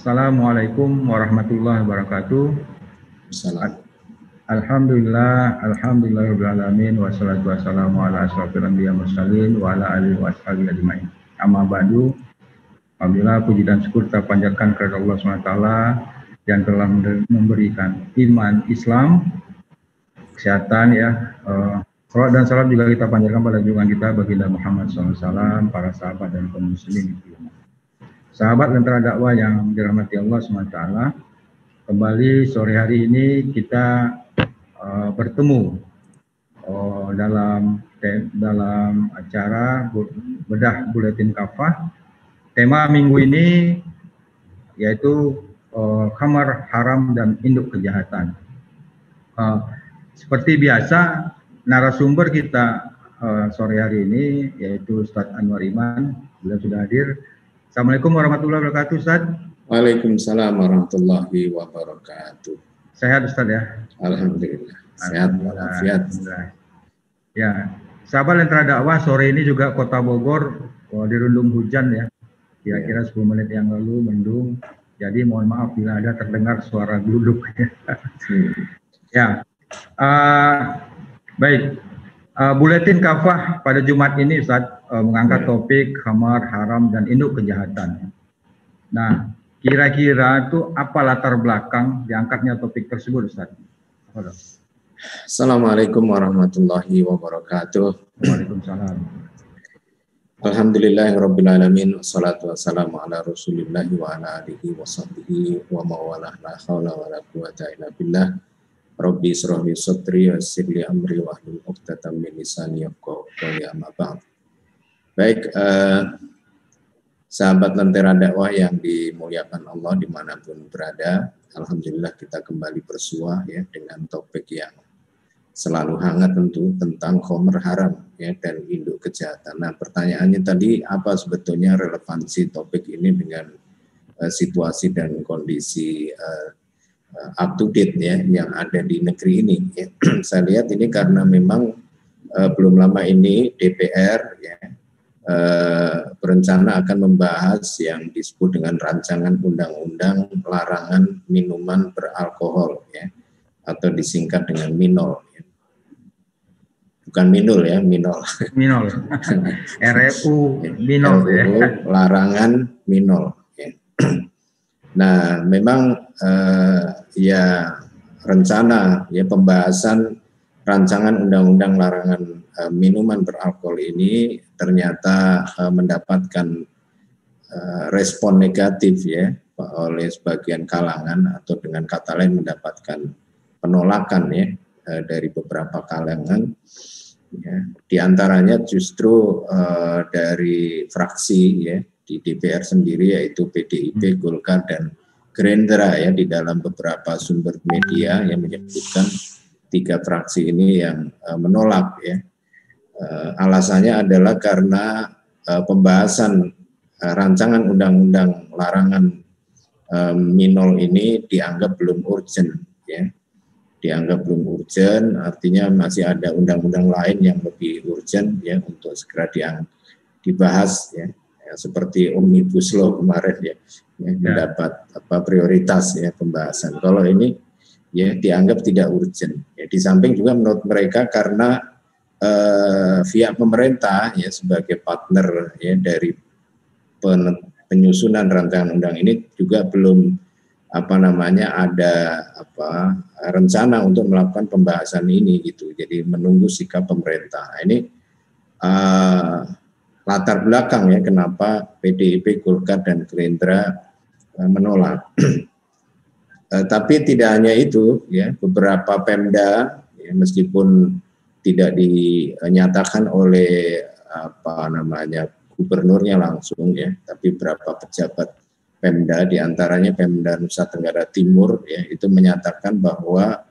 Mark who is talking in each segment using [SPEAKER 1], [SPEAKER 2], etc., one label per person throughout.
[SPEAKER 1] Assalamualaikum warahmatullahi wabarakatuh.
[SPEAKER 2] Salam.
[SPEAKER 1] Alhamdulillahirabbil alamin wassalatu wassalamu ala asyrofil anbiya mursalin wa ala alihi washabihi ajmain. Amma ba'du. Alhamdulillah puji dan syukur kita panjatkan kepada Allah SWT yang telah memberikan iman Islam, kesehatan ya. Salat dan salam juga kita panjatkan pada junjungan kita baginda Muhammad SAW, para sahabat dan kaum muslimin. Sahabat lentera dakwah yang dirahmati Allah SWT, kembali sore hari ini kita bertemu dalam acara bedah buletin kafah. Tema minggu ini yaitu khamar haram dan induk kejahatan. Seperti biasa, narasumber kita sore hari ini yaitu Ustadz Anwar Iman, beliau sudah hadir. Assalamualaikum warahmatullahi wabarakatuh, Ustaz.
[SPEAKER 2] Waalaikumsalam warahmatullahi wabarakatuh.
[SPEAKER 1] Sehat, Ustaz ya?
[SPEAKER 2] Alhamdulillah. Sehat walafiat.
[SPEAKER 1] Ya, sahabat lentera dakwah, sore ini juga Kota Bogor dirundung hujan ya. Kira-kira 10 menit yang lalu mendung. Jadi mohon maaf bila ada terdengar suara gluduk. Ya, baik. Buletin kafah pada Jumat ini Ustaz mengangkat topik khamar haram dan induk kejahatan. Nah, kira-kira itu apa latar belakang diangkatnya topik tersebut Ustaz?
[SPEAKER 2] Assalamualaikum warahmatullahi wabarakatuh.
[SPEAKER 1] Waalaikumsalam.
[SPEAKER 2] Alhamdulillahirabbil alamin wassalatu wassalamu ala Rasulillah wa ala alihi washabbihi wa mawalah la haula wala quwata illa billah. Rabbi israh li sadri wa yassir li amri wa hlul 'uqdatam min lisani yafqahu qawli, amma ba'd. Baik, sahabat lentera dakwah yang dimuliakan Allah dimanapun berada, alhamdulillah kita kembali bersua ya dengan topik yang selalu hangat tentu tentang khamr haram ya dan induk kejahatan. Nah, pertanyaannya tadi apa sebetulnya relevansi topik ini dengan situasi dan kondisi up to date ya yang ada di negeri ini ya. Saya lihat ini karena memang belum lama ini DPR ya berencana akan membahas yang disebut dengan rancangan undang-undang larangan minuman beralkohol ya atau disingkat dengan MINOL ya. Bukan minul ya, minol.
[SPEAKER 1] Minol. RUU minol ya.
[SPEAKER 2] Larangan minol ya. Nah, memang ya rencana ya pembahasan rancangan undang-undang larangan minuman beralkohol ini ternyata mendapatkan respon negatif ya oleh sebagian kalangan atau dengan kata lain mendapatkan penolakan ya dari beberapa kalangan. Ya, di antaranya justru dari fraksi ya di DPR sendiri yaitu PDIP, Golkar dan Gerindra ya di dalam beberapa sumber media yang menyebutkan 3 fraksi ini yang menolak ya. Alasannya adalah karena pembahasan rancangan undang-undang larangan minol ini dianggap belum urgent ya. Dianggap belum urgent, artinya masih ada undang-undang lain yang lebih urgent ya untuk segera dibahas ya. Seperti Omnibus Law kemarin ya mendapat prioritas ya pembahasan. Kalau ini ya dianggap tidak urgent. Ya, di samping juga menurut mereka karena pihak pemerintah ya sebagai partner ya dari penyusunan rancangan undang ini juga belum ada rencana untuk melakukan pembahasan ini gitu. Jadi menunggu sikap pemerintah. Ini latar belakang ya kenapa PDIP, Golkar dan Gerindra menolak. Tapi tidak hanya itu ya, beberapa Pemda ya, meskipun tidak dinyatakan oleh gubernurnya langsung ya, tapi beberapa pejabat Pemda, diantaranya Pemda Nusa Tenggara Timur ya itu menyatakan bahwa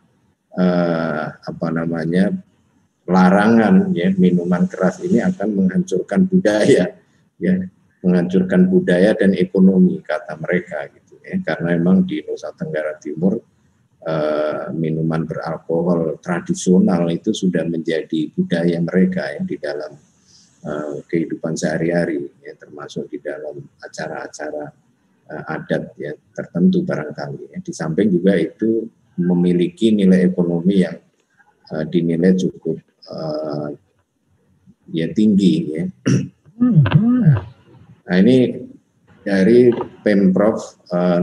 [SPEAKER 2] larangan ya minuman keras ini akan menghancurkan budaya ya, menghancurkan budaya dan ekonomi kata mereka gitu ya, karena memang di Nusa Tenggara Timur minuman beralkohol tradisional itu sudah menjadi budaya mereka ya di dalam kehidupan sehari-hari ya, termasuk di dalam acara-acara adat ya tertentu barangkali. Di samping juga itu memiliki nilai ekonomi yang dinilai cukup ya tinggi ya. Nah ini dari Pemprov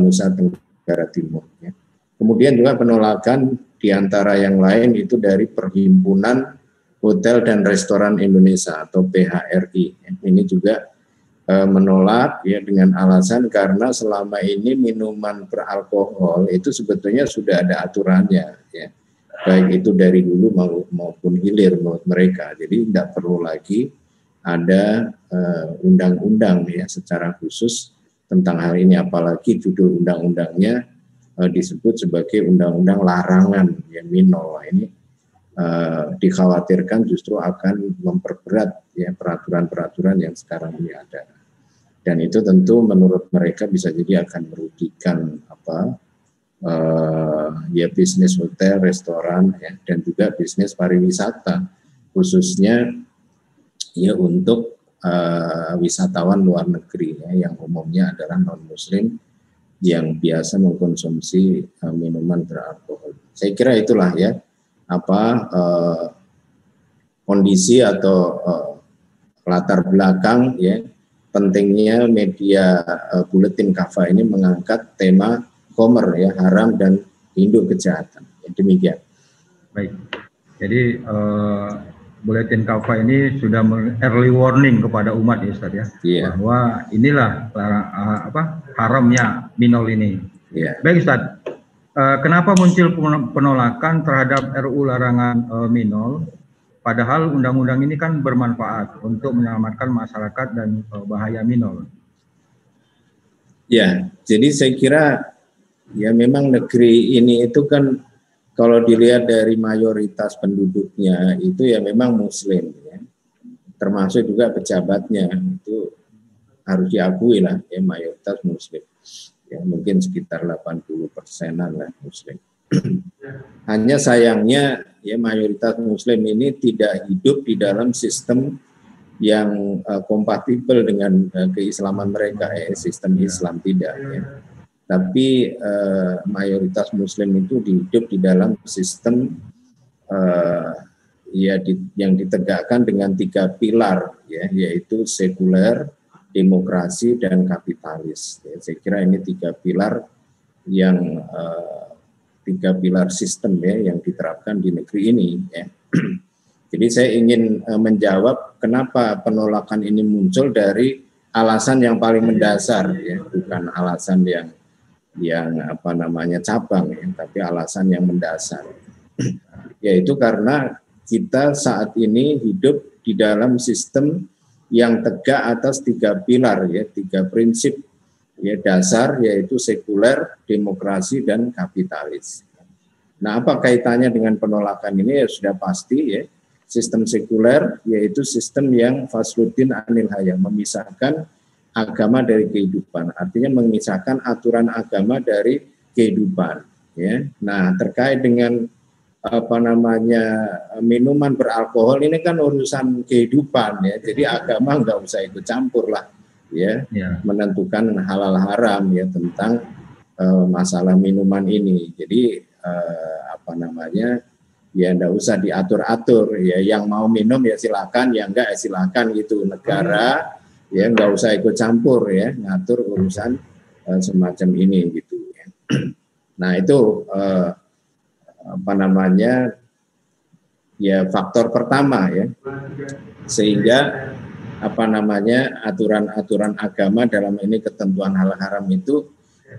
[SPEAKER 2] Nusa Tenggara Timur ya. Kemudian juga penolakan diantara yang lain itu dari Perhimpunan Hotel dan Restoran Indonesia atau PHRI. Ini juga menolak ya dengan alasan karena selama ini minuman beralkohol itu sebetulnya sudah ada aturannya ya, baik itu dari hulu maupun hilir menurut mereka. Jadi tidak perlu lagi ada undang-undang ya secara khusus tentang hal ini, apalagi judul undang-undangnya disebut sebagai undang-undang larangan ya minol. Ini dikhawatirkan justru akan memperberat ya peraturan-peraturan yang sekarang ini ada. Dan itu tentu menurut mereka bisa jadi akan merugikan ya bisnis hotel, restoran ya, dan juga bisnis pariwisata khususnya ya untuk wisatawan luar negeri ya, yang umumnya adalah non-muslim yang biasa mengkonsumsi minuman beralkohol. Saya kira itulah ya kondisi atau latar belakang ya pentingnya media Buletin Kafah ini mengangkat tema Khamr ya, haram dan induk kejahatan. Ya, demikian.
[SPEAKER 1] Baik. Jadi Buletin Kafah ini sudah early warning kepada umat ya Ustaz ya, bahwa inilah haramnya minol ini. Baik Ustaz. Kenapa muncul penolakan terhadap RU larangan minol, padahal undang-undang ini kan bermanfaat untuk menyelamatkan masyarakat dan bahaya minol?
[SPEAKER 2] Ya, jadi saya kira ya memang negeri ini itu kan kalau dilihat dari mayoritas penduduknya itu ya memang muslim ya. Termasuk juga pejabatnya itu harus diakui lah ya mayoritas muslim. Ya, mungkin sekitar 80%-an lah muslim. Hanya sayangnya ya mayoritas muslim ini tidak hidup di dalam sistem yang kompatibel dengan keislaman mereka ya, sistem Islam tidak ya. Tapi mayoritas muslim itu hidup di dalam sistem yang ditegakkan dengan 3 pilar ya, yaitu sekuler, demokrasi dan kapitalis. Ya, saya kira ini 3 pilar yang 3 pilar sistem ya yang diterapkan di negeri ini. Ya. Jadi saya ingin menjawab kenapa penolakan ini muncul dari alasan yang paling mendasar ya, bukan alasan yang cabang ya, tapi alasan yang mendasar. Yaitu karena kita saat ini hidup di dalam sistem yang tegak atas 3 pilar ya, 3 prinsip ya dasar, yaitu sekuler, demokrasi dan kapitalis. Nah, apa kaitannya dengan penolakan ini? Ya sudah pasti ya, sistem sekuler yaitu sistem yang fasluddin anil hayah, memisahkan agama dari kehidupan, artinya memisahkan aturan agama dari kehidupan ya. Nah, terkait dengan minuman beralkohol ini kan urusan kehidupan ya, jadi agama nggak usah ikut campur lah ya, menentukan halal haram ya tentang masalah minuman ini. Jadi ya nggak usah diatur-atur ya, yang mau minum ya silakan, yang enggak ya silakan gitu. Negara ya nggak usah ikut campur ya ngatur urusan semacam ini gitu ya. Nah itu ya faktor pertama ya, sehingga aturan-aturan agama dalam ini ketentuan halal haram itu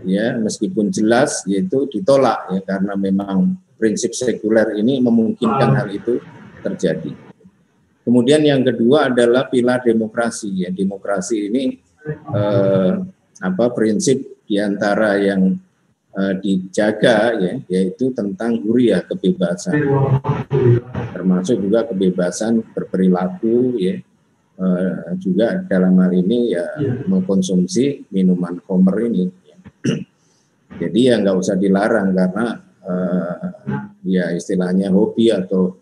[SPEAKER 2] ya meskipun jelas yaitu ditolak ya, karena memang prinsip sekuler ini memungkinkan hal itu terjadi. Kemudian yang kedua adalah pilar demokrasi ya. Demokrasi ini prinsip diantara yang dijaga ya, yaitu tentang huriyah, kebebasan, termasuk juga kebebasan berperilaku ya, juga dalam hal ini ya mengkonsumsi minuman khamr ini ya. Jadi ya nggak usah dilarang karena ya istilahnya hobi atau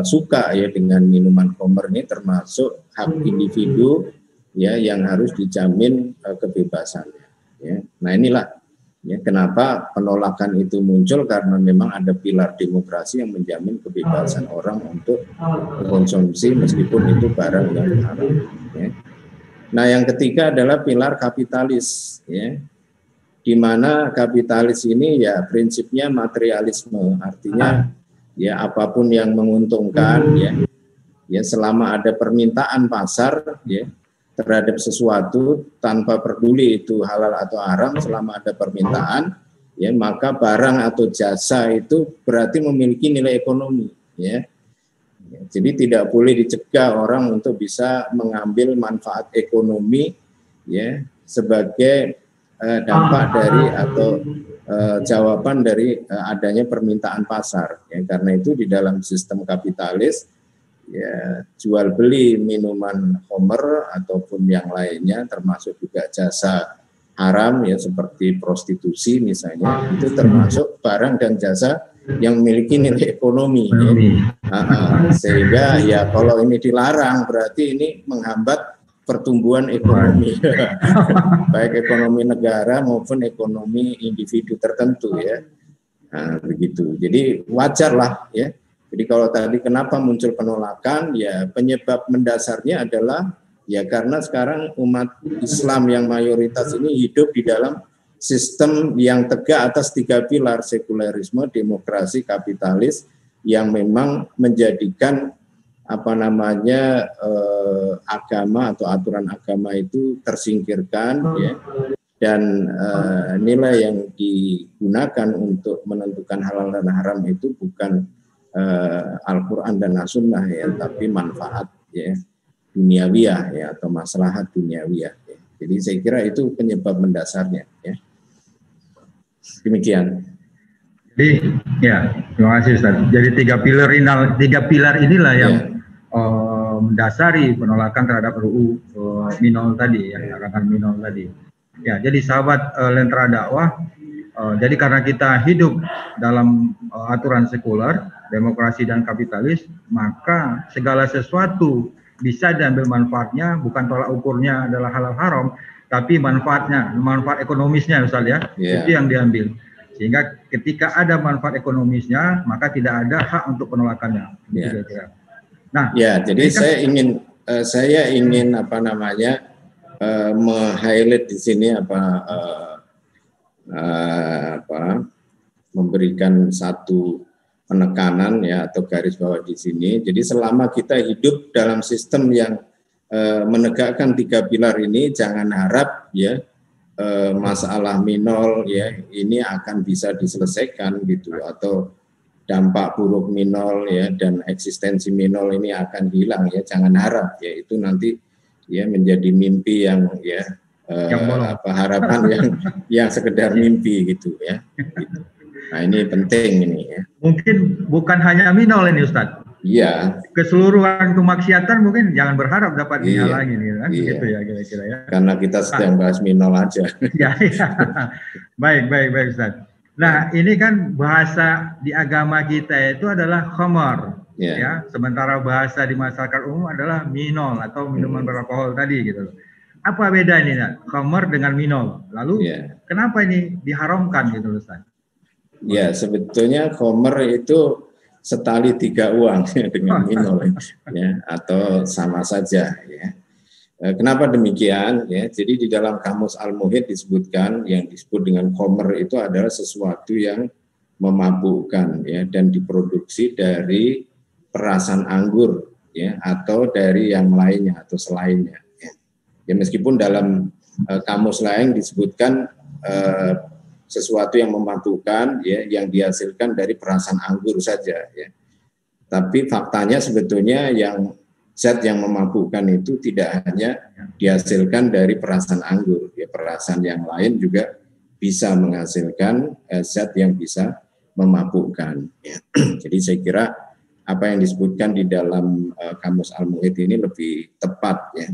[SPEAKER 2] suka ya dengan minuman khamr ini termasuk hak individu ya yang harus dijamin kebebasannya. Ya. Nah inilah ya, kenapa penolakan itu muncul, karena memang ada pilar demokrasi yang menjamin kebebasan orang untuk konsumsi meskipun itu barang yang haram. Ya. Nah yang ketiga adalah pilar kapitalis, ya, di mana kapitalis ini ya prinsipnya materialisme, artinya ya apapun yang menguntungkan, ya selama ada permintaan pasar, ya, terhadap sesuatu tanpa peduli itu halal atau haram, selama ada permintaan, ya maka barang atau jasa itu berarti memiliki nilai ekonomi, ya. Jadi tidak boleh dicegah orang untuk bisa mengambil manfaat ekonomi, ya, sebagai dampak dari atau jawaban dari adanya permintaan pasar. Ya, karena itu di dalam sistem kapitalis, ya, jual beli minuman khamr ataupun yang lainnya, termasuk juga jasa haram, ya, seperti prostitusi misalnya, itu termasuk barang dan jasa yang memiliki nilai ekonomi, ya. Sehingga ya kalau ini dilarang berarti ini menghambat pertumbuhan ekonomi, baik ekonomi negara maupun ekonomi individu tertentu, ya. Nah, begitu. Jadi wajarlah, ya. Jadi kalau tadi kenapa muncul penolakan, ya penyebab mendasarnya adalah ya karena sekarang umat Islam yang mayoritas ini hidup di dalam sistem yang tegak atas 3 pilar, sekulerisme, demokrasi, kapitalis, yang memang menjadikan agama atau aturan agama itu tersingkirkan, ya. Dan nilai yang digunakan untuk menentukan halal dan haram itu bukan Al-Quran dan As-Sunnah, ya, tapi manfaat, ya, duniawiyah, ya, atau maslahat duniawiyah, ya. Jadi saya kira itu penyebab mendasarnya, ya. Demikian.
[SPEAKER 1] Jadi ya, terima kasih Ustaz. Jadi 3 pilar inilah yang mendasari penolakan terhadap RUU Minol tadi, ya, larangan Minol tadi. Ya, jadi sahabat Lentera Dakwah, jadi karena kita hidup dalam aturan sekuler, demokrasi dan kapitalis, maka segala sesuatu bisa diambil manfaatnya, bukan tolak ukurnya adalah halal haram, tapi manfaatnya, manfaat ekonomisnya, Ustaz, ya, itu yang diambil. Sehingga ketika ada manfaat ekonomisnya, maka tidak ada hak untuk penolakannya.
[SPEAKER 2] Yeah. Nah, ya, jadi saya ingin meng-highlight di sini memberikan satu penekanan, ya, atau garis bawah di sini. Jadi selama kita hidup dalam sistem yang menegakkan 3 pilar ini, jangan harap, ya, masalah minol, ya, ini akan bisa diselesaikan gitu, atau dampak buruk minol, ya, dan eksistensi minol ini akan hilang, ya, jangan harap, ya, itu nanti, ya, menjadi mimpi yang, ya, harapan yang sekedar mimpi gitu, ya. Gitu. Nah ini penting ini, ya.
[SPEAKER 1] Mungkin bukan hanya minol ini, Ustadz.
[SPEAKER 2] Iya.
[SPEAKER 1] Keseluruhan kemaksiatan mungkin jangan berharap dapat dihalangi, kan?
[SPEAKER 2] Iya.
[SPEAKER 1] Gitu ya kira-kira, ya.
[SPEAKER 2] Karena kita sedang bahas minol aja.
[SPEAKER 1] Ya. Baik Ustadz. Nah ini kan bahasa di agama kita itu adalah khamar, ya. Sementara bahasa di masyarakat umum adalah minol atau minuman beralkohol tadi gitu. Apa beda ini, khamar dengan minol? Lalu kenapa ini diharamkan gitu, Ustaz?
[SPEAKER 2] Ya, sebetulnya khamar itu setali 3 uang dengan minol, ya, atau sama saja, ya. Kenapa demikian? Ya, jadi di dalam Kamus Al-Muhit disebutkan yang disebut dengan khamar itu adalah sesuatu yang memabukkan, ya, dan diproduksi dari perasan anggur, ya, atau dari yang lainnya atau selainnya. Ya, meskipun dalam kamus lain disebutkan sesuatu yang memabukkan, ya, yang dihasilkan dari perasan anggur saja, ya. Tapi faktanya sebetulnya yang zat yang memabukkan itu tidak hanya dihasilkan dari perasan anggur, ya, perasan yang lain juga bisa menghasilkan zat yang bisa memabukkan, ya. Jadi saya kira apa yang disebutkan di dalam Kamus Al-Muhit ini lebih tepat, ya.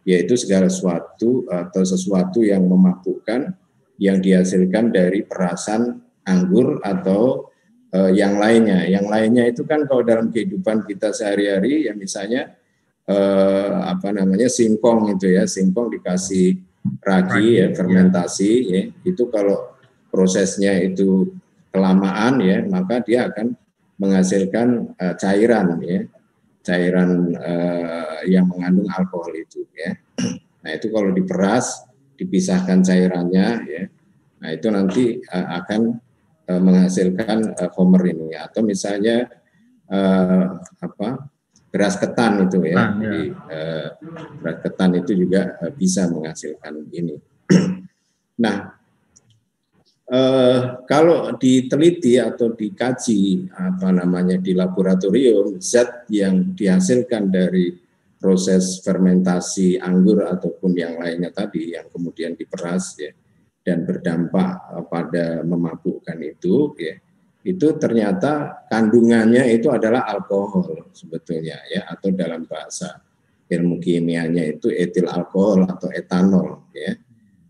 [SPEAKER 2] Yaitu segala sesuatu atau sesuatu yang memabukkan yang dihasilkan dari perasan anggur atau yang lainnya. Yang lainnya itu kan kalau dalam kehidupan kita sehari-hari, ya, misalnya singkong itu, ya, singkong dikasih ragi ya, fermentasi ya, itu kalau prosesnya itu kelamaan ya, maka dia akan menghasilkan cairan ya, cairan yang mengandung alkohol itu ya. Nah itu kalau diperas, dipisahkan cairannya ya, nah itu nanti akan menghasilkan homer ini. Atau misalnya beras ketan itu ya, jadi beras ketan itu juga bisa menghasilkan ini. Nah, kalau diteliti atau dikaji di laboratorium, zat yang dihasilkan dari proses fermentasi anggur ataupun yang lainnya tadi yang kemudian diperas ya dan berdampak pada memabukkan itu ya, itu ternyata kandungannya itu adalah alkohol sebetulnya ya, atau dalam bahasa ilmu kimianya itu etil alkohol atau etanol ya,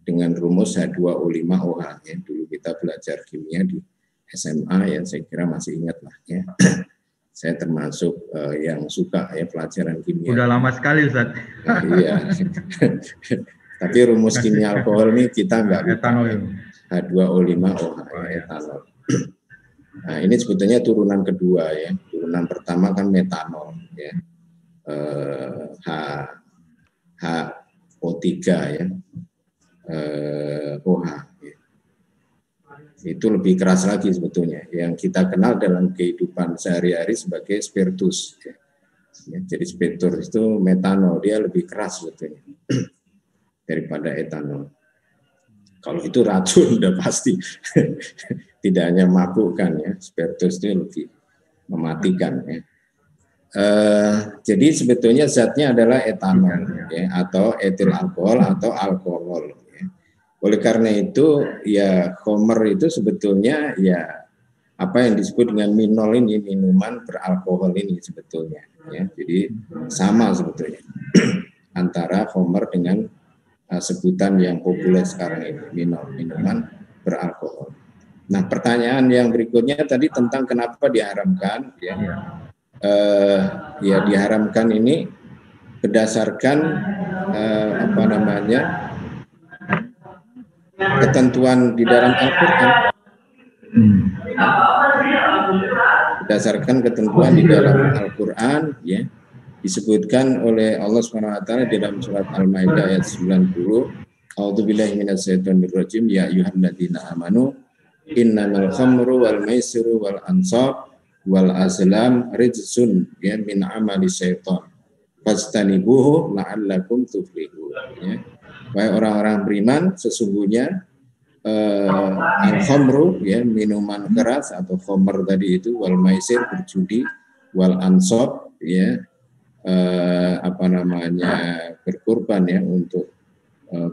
[SPEAKER 2] dengan rumus H2O5OH ya. Dulu kita belajar kimia di SMA ya, saya kira masih ingat lah ya. Saya termasuk yang suka ya pelajaran kimia.
[SPEAKER 1] Udah lama sekali Ustaz.
[SPEAKER 2] Nah, iya. Tapi rumus kimia alkohol ini kita nggak lupa.
[SPEAKER 1] Etanol.
[SPEAKER 2] H2O5OH ya, etanol. Nah, ini sebetulnya turunan kedua ya. Turunan pertama kan metanol ya. HO3 ya. OH ya. Itu lebih keras lagi sebetulnya. Yang kita kenal dalam kehidupan sehari-hari sebagai spiritus ya. Jadi spiritus itu metanol, dia lebih keras sebetulnya daripada etanol. Kalau itu racun udah pasti. Tidak hanya mabukkan ya, spiritus itu lebih mematikan ya. Jadi sebetulnya zatnya adalah etanol ya, atau etil alkohol atau alkohol ya. Oleh karena itu ya homer itu sebetulnya ya apa yang disebut dengan minol ini, minuman beralkohol ini sebetulnya ya. Jadi sama sebetulnya antara homer dengan sebutan yang populer sekarang ini, minol, minuman beralkohol. Nah, pertanyaan yang berikutnya tadi tentang kenapa diharamkan ya. Ya diharamkan ini berdasarkan ketentuan di dalam Al-Qur'an. Berdasarkan ketentuan di dalam Al-Qur'an ya, disebutkan oleh Allah SWT di dalam surat Al-Maidah ayat 90, A'udzubillahi minasyaitonirrajim, ya ayyuhalladzina amanu innamal khamru wal maisiru wal ansab wal azlam rijsun ya min amali syaitan fastanibuhu la'allakum tuflihun ya. Wahai orang-orang beriman, sesungguhnya al-khamru ya, minuman keras atau khamr tadi itu, wal maisir berjudi, wal ansab ya berkurban ya untuk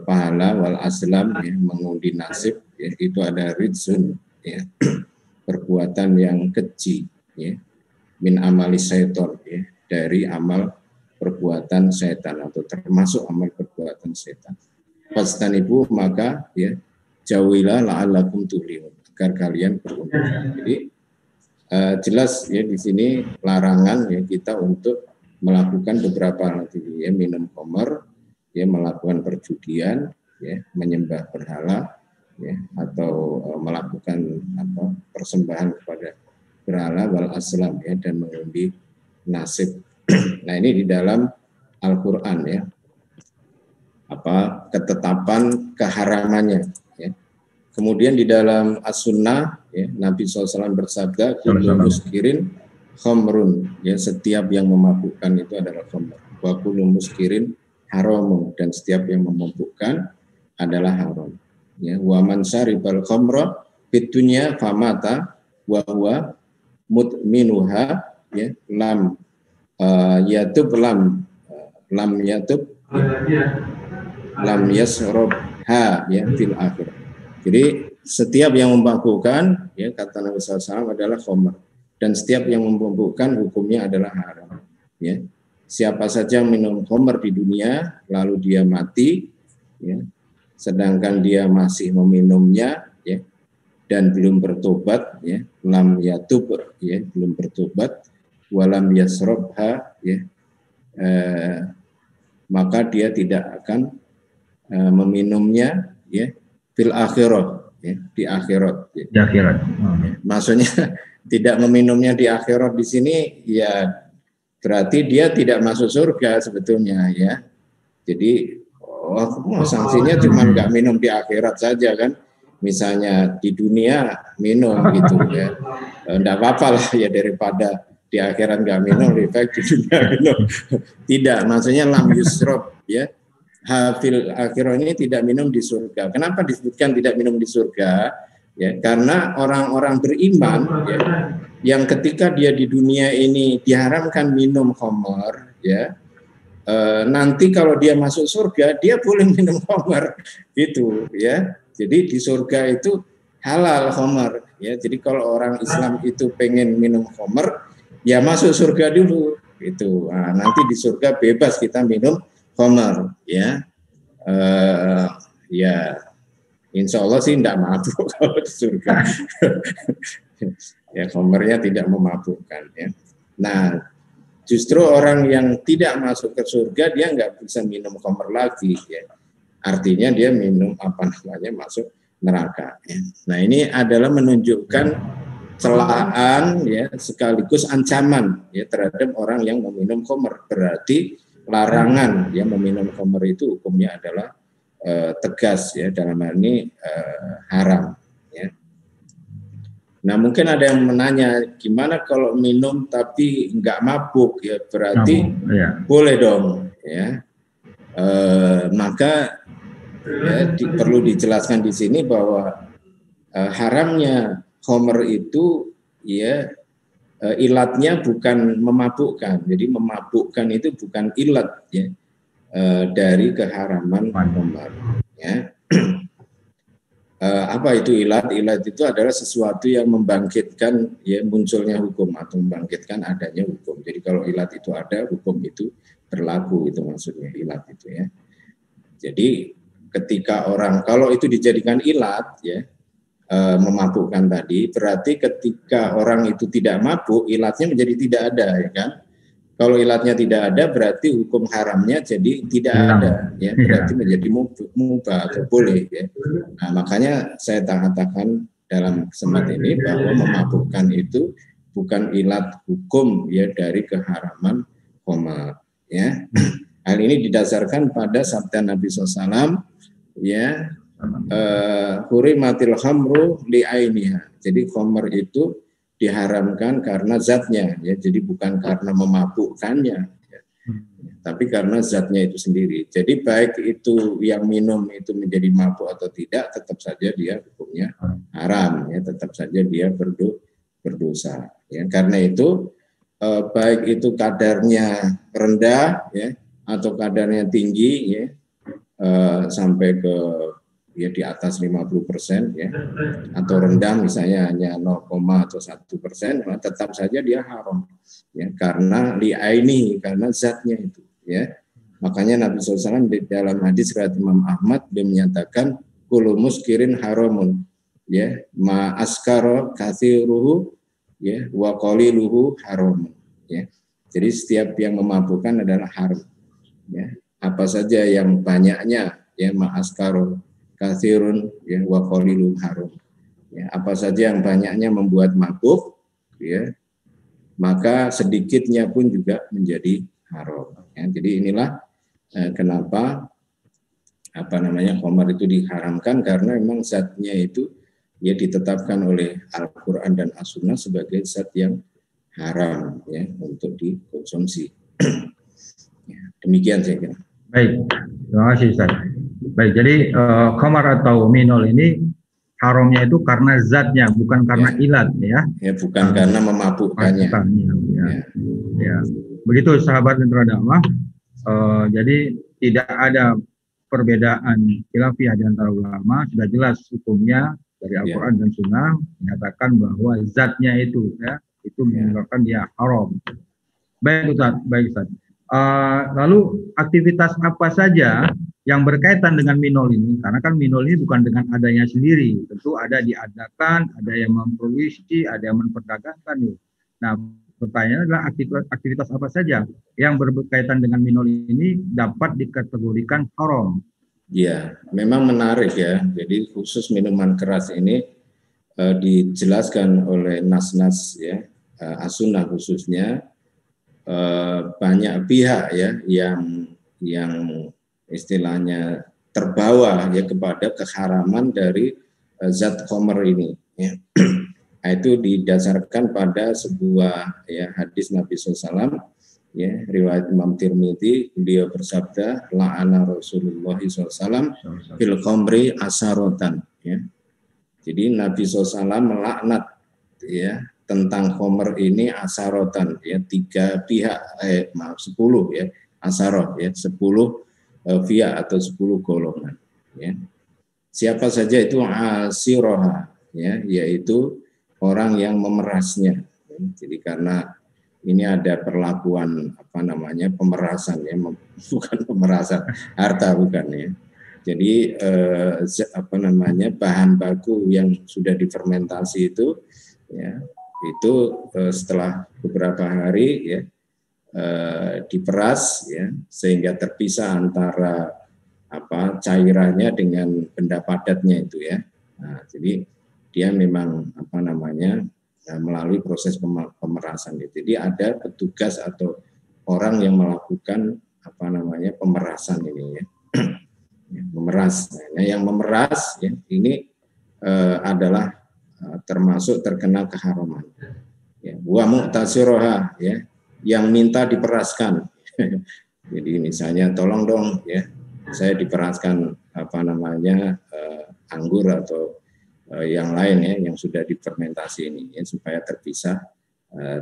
[SPEAKER 2] pahala, wal azlam ya mengundi nasib ya, itu ada rijsun ya perbuatan yang keji ya, min amali syaiton ya, dari amal perbuatan setan atau termasuk amal perbuatan setan. Fastanibu maka ya jauhilah la'allakum tuflihun agar kalian beruntung. Jadi jelas ya di sini larangan ya kita untuk melakukan beberapa hal ya, minum khamr ya, melakukan perjudian ya, menyembah berhala ya, atau melakukan persembahan kepada berhala wal aslam ya, dan mengundi nasib. Nah ini di dalam Al-Qur'an ya, ketetapan keharamannya ya. Kemudian di dalam As-Sunnah ya, Nabi SAW bersabda kullu muskirin khamrun ya, setiap yang memabukkan itu adalah khamr. Wa kullu muskirin haramun, dan setiap yang memabukkan adalah haram ya. Wa man syaribal khamra fid dunya famata wa huwa mutminuha ya, lam yatub lam yatub ya, lam yasrabha ya fil akhir. Jadi setiap yang memabukkan ya, kata Nabi SAW adalah khamr, dan setiap yang memabukkan hukumnya adalah haram ya. Siapa saja minum khamr di dunia lalu dia mati ya, sedangkan dia masih meminumnya ya dan belum bertobat ya, lam yatub ya, belum bertobat, walam yasrabha ya, maka dia tidak akan meminumnya ya fil akhirah, ya, di akhirat. Ya.
[SPEAKER 1] Di akhirat.
[SPEAKER 2] Maksudnya tidak meminumnya di akhirat di sini ya berarti dia tidak masuk surga sebetulnya ya. Jadi sanksinya cuma nggak minum di akhirat saja kan. Misalnya di dunia minum gitu ya. Enggak apa-apa lah ya daripada di akhirat nggak minum, lebih baik di dunia minum. Tidak, maksudnya lam yusrob ya. Hafil akhirat ini tidak minum di surga. Kenapa disebutkan tidak minum di surga? Ya, karena orang-orang beriman ya, yang ketika dia di dunia ini diharamkan minum khamar ya, nanti kalau dia masuk surga dia boleh minum khamar gitu ya. Jadi di surga itu halal khamar ya. Jadi kalau orang Islam itu pengen minum khamar ya masuk surga dulu gitu. Nah, nanti di surga bebas kita minum khamar ya. Ya insya Allah sih tidak mabuk kalau di surga. Ya khamrnya tidak memabukkan ya. Nah justru orang yang tidak masuk ke surga dia nggak bisa minum khamr lagi ya. Artinya dia minum masuk neraka ya. Nah ini adalah menunjukkan celaan ya sekaligus ancaman ya terhadap orang yang meminum khamr. Berarti larangan ya meminum khamr itu hukumnya adalah tegas ya, dalam hal ini haram ya. Nah mungkin ada yang menanya gimana kalau minum tapi nggak mabuk ya, berarti boleh dong ya. Maka ya, perlu dijelaskan di sini bahwa haramnya khamr itu ya ilatnya bukan memabukkan. Jadi memabukkan itu bukan ilat ya dari keharaman khamr ya. Apa itu ilat? Ilat itu adalah sesuatu yang membangkitkan ya munculnya hukum atau membangkitkan adanya hukum. Jadi kalau ilat itu ada, hukum itu berlaku, itu maksudnya ilat itu ya. Jadi ketika orang kalau itu dijadikan ilat ya memabukkan tadi, berarti ketika orang itu tidak mabuk, ilatnya menjadi tidak ada ya kan. Kalau ilatnya tidak ada, berarti hukum haramnya jadi tidak ada, ya berarti menjadi mubah atau boleh. Ya. Nah, makanya saya katakan dalam kesempatan ini bahwa memabukkan itu bukan ilat hukum ya dari keharaman khamr. Ya, hal ini didasarkan pada sabda Nabi SAW, ya hurimatil khamru li'ainiha. Jadi khamr itu diharamkan karena zatnya ya, jadi bukan karena memabukkannya ya, tapi karena zatnya itu sendiri. Jadi baik itu yang minum itu menjadi mabuk atau tidak, tetap saja dia hukumnya haram ya, tetap saja dia berdosa ya. Karena itu baik itu kadarnya rendah ya atau kadarnya tinggi ya sampai ke ya di atas 50% ya, atau rendah misalnya hanya 0, atau 1%, tetap saja dia haram ya, karena li'aini, karena zatnya itu ya. Makanya Nabi SAW di dalam hadis riwayat Imam Ahmad dia menyatakan kullu muskirin haramun ya, ma askara katsiruhu ya wa qaliluhu haramun ya. Jadi setiap yang memabukkan adalah haram ya. Apa saja yang banyaknya ya, ma askara katsirun ya wa qalilun haram. Ya, apa saja yang banyaknya membuat mabuk ya, maka sedikitnya pun juga menjadi haram. Ya, jadi inilah kenapa khamr itu diharamkan, karena memang zatnya itu ya ditetapkan oleh Al-Qur'an dan As-Sunnah sebagai zat yang haram ya untuk dikonsumsi. Ya, demikian saya kira.
[SPEAKER 1] Baik, terima kasih Ustaz. Baik, jadi khamar atau minol ini haramnya itu karena zatnya, bukan karena ilat ya. Ya,
[SPEAKER 2] bukan karena memabukkannya.
[SPEAKER 1] Ya. Begitu sahabat yang terhadap Allah. Jadi tidak ada perbedaan khilafiyah di antara ulama, sudah jelas hukumnya dari Al-Quran dan Sunnah menyatakan bahwa zatnya itu ya itu menyebabkan dia haram. Baik Ustaz, baik Ustaz. Lalu aktivitas apa saja yang berkaitan dengan minol ini? Karena kan minol ini bukan dengan adanya sendiri, tentu ada diadakan, ada yang memproduksi, ada yang memperdagangkan. Nah, pertanyaannya adalah aktivitas apa saja yang berkaitan dengan minol ini dapat dikategorikan haram.
[SPEAKER 2] Ya, memang menarik ya. Jadi khusus minuman keras ini dijelaskan oleh nas-nas ya, as-sunnah khususnya, banyak pihak ya yang istilahnya terbawa ya kepada keharaman dari zat khamr ini ya. Nah, itu didasarkan pada sebuah ya hadis Nabi SAW ya, riwayat Imam Tirmidzi, beliau bersabda, la'ana Rasulullah SAW fil khamri asarotan ya. Jadi Nabi SAW melaknat ya tentang khamr ini asarotan ya, 3 pihak 10 ya, asarot ya, 10 pihak atau 10 golongan ya. Siapa saja itu asiroha ya, yaitu orang yang memerasnya. Jadi karena ini ada perlakuan pemerasan ya, bukan pemerasan harta bukan ya. Jadi bahan baku yang sudah difermentasi itu ya, itu setelah beberapa hari ya diperas ya, sehingga terpisah antara cairannya dengan benda padatnya itu ya. Nah, jadi dia memang melalui proses pemerasan itu. Jadi ada petugas atau orang yang melakukan pemerasan ini ya. Memeras. Nah, yang memeras ya, ini adalah termasuk terkena keharaman. Ya, wa mu'tasiroha ya, yang minta diperaskan. Jadi misalnya tolong dong ya, saya diperaskan anggur atau yang lain ya, yang sudah difermentasi ini ya, supaya terpisah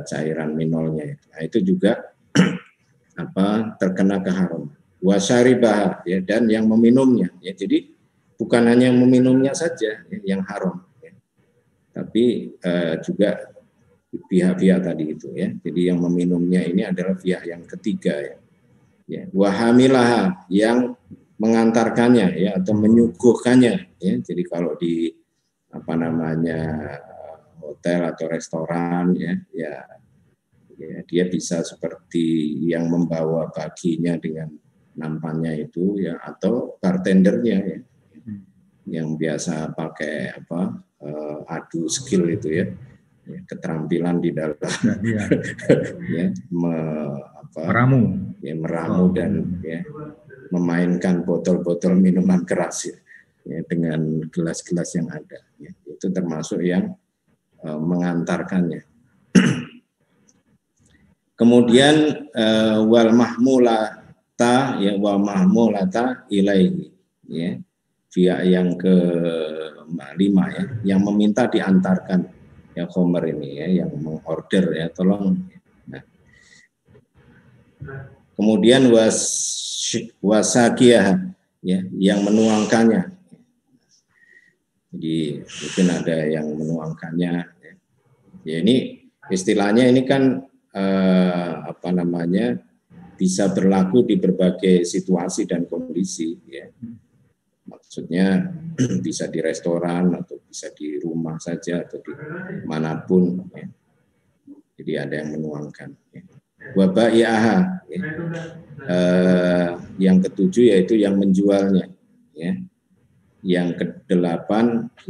[SPEAKER 2] cairan minolnya. Nah, itu juga terkena keharaman. Wasyaribah ya, dan yang meminumnya ya. Jadi bukan hanya yang meminumnya saja ya, yang haram ya, tapi juga pihak-pihak tadi itu ya. Jadi yang meminumnya ini adalah pihak yang ketiga ya. Ya, wahamilah yang mengantarkannya ya, atau menyuguhkannya ya. Jadi kalau di hotel atau restoran ya dia bisa seperti yang membawa baginya dengan nampannya itu ya, atau bartendernya ya, yang biasa pakai adu skill itu ya, keterampilan di dalam ya, meramu dan ya, memainkan botol-botol minuman keras ya, dengan gelas-gelas yang ada ya. Itu termasuk yang mengantarkannya. Kemudian wal mahmulata ya, wa mahmulata ilaihi ya, pihak yang ke-5 ya, yang meminta diantarkan ya khamr ini ya, yang mengorder ya, tolong. Nah. Kemudian wasakiyah ya, yang menuangkannya. Jadi mungkin ada yang menuangkannya ya. Ya, ini istilahnya ini kan bisa berlaku di berbagai situasi dan kondisi ya. Maksudnya bisa di restoran atau bisa di rumah saja atau di manapun ya. Jadi ada yang menuangkan ya. Wabai'aha ya. Yang ke-7 yaitu yang menjualnya ya. Yang ke-8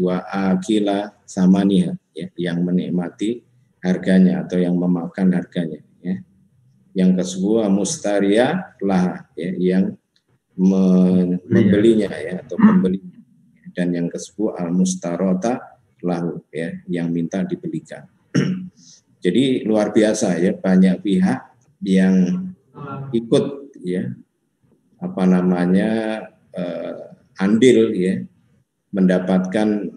[SPEAKER 2] wa akila samaniha ya, yang menikmati harganya atau yang memakan harganya ya. Yang ke-10 mustaria lah ya, yang membelinya ya, atau pembeli. Dan yang ke-10 al-mustarota lahu ya, yang minta dibelikan. Jadi luar biasa ya, banyak pihak yang ikut ya andil ya, mendapatkan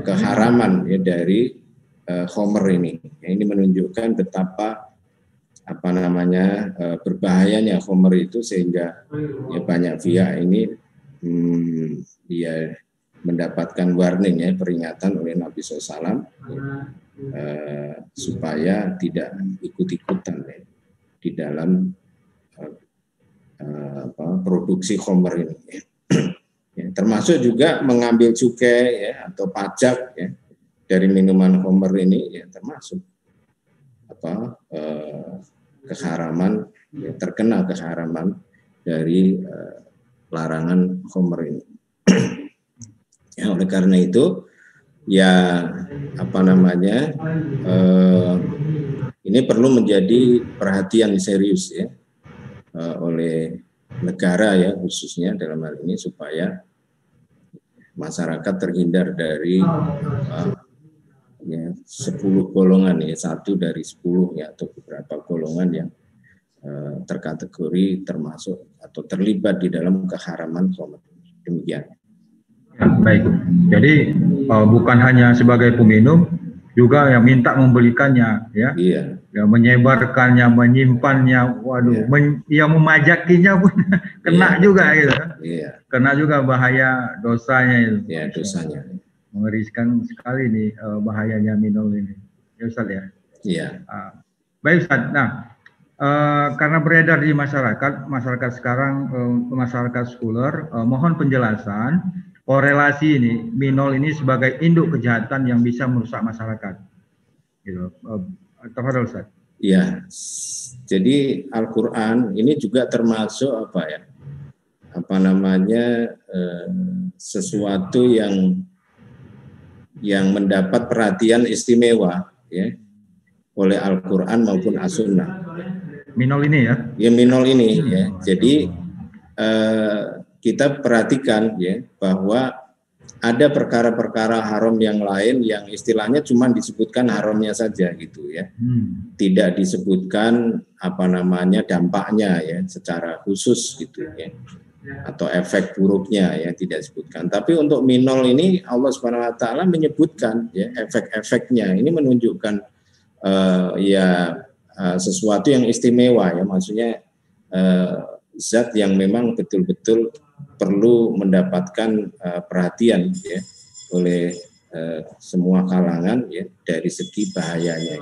[SPEAKER 2] keharaman ya dari khamr ini. Ya, ini menunjukkan betapa berbahayanya khamr itu, sehingga ya banyak pihak ini dia mendapatkan warning ya, peringatan oleh Nabi SAW supaya tidak ikut-ikutan ya, di dalam produksi khamr ini ya. Ya, termasuk juga mengambil cukai ya, atau pajak ya, dari minuman khamr ini ya, termasuk keharaman ya, terkena keharaman dari larangan khamr ini. Ya, oleh karena itu ya ini perlu menjadi perhatian serius ya oleh negara ya, khususnya dalam hal ini, supaya masyarakat terhindar dari 10 golongan ya, 1 dari 10 ya, atau beberapa golongan yang terkategori termasuk atau terlibat di dalam keharaman khamr. Demikian.
[SPEAKER 1] Ya, baik. Jadi bukan hanya sebagai peminum, juga yang minta membelikannya, ya,
[SPEAKER 2] iya.
[SPEAKER 1] Ya, menyebarkannya, menyimpannya, waduh,
[SPEAKER 2] iya.
[SPEAKER 1] yang memajakinya pun kena juga gitu.
[SPEAKER 2] Iya.
[SPEAKER 1] Kena juga bahaya dosanya itu.
[SPEAKER 2] Ya, dosanya.
[SPEAKER 1] Mengerikan sekali nih bahayanya minol ini, ya Ustaz ya.
[SPEAKER 2] Iya.
[SPEAKER 1] Baik Ustaz. Nah, karena beredar di masyarakat sekarang, masyarakat sekuler, mohon penjelasan korelasi ini minol ini sebagai induk kejahatan yang bisa merusak masyarakat. Gitu. Tafadhol Ustaz.
[SPEAKER 2] Ya, jadi Al-Quran ini juga termasuk sesuatu yang mendapat perhatian istimewa ya oleh Al-Quran maupun As-Sunnah.
[SPEAKER 1] Minol ini ya?
[SPEAKER 2] Ya, minol ini ya. Jadi kita perhatikan ya bahwa ada perkara-perkara haram yang lain yang istilahnya cuma disebutkan haramnya saja gitu ya. Tidak disebutkan dampaknya ya secara khusus gitu ya. Atau efek buruknya ya tidak disebutkan. Tapi untuk minol ini Allah Subhanahu wa taala menyebutkan ya efek-efeknya. Ini menunjukkan sesuatu yang istimewa ya, maksudnya zat yang memang betul-betul perlu mendapatkan perhatian ya oleh semua kalangan ya dari segi bahayanya.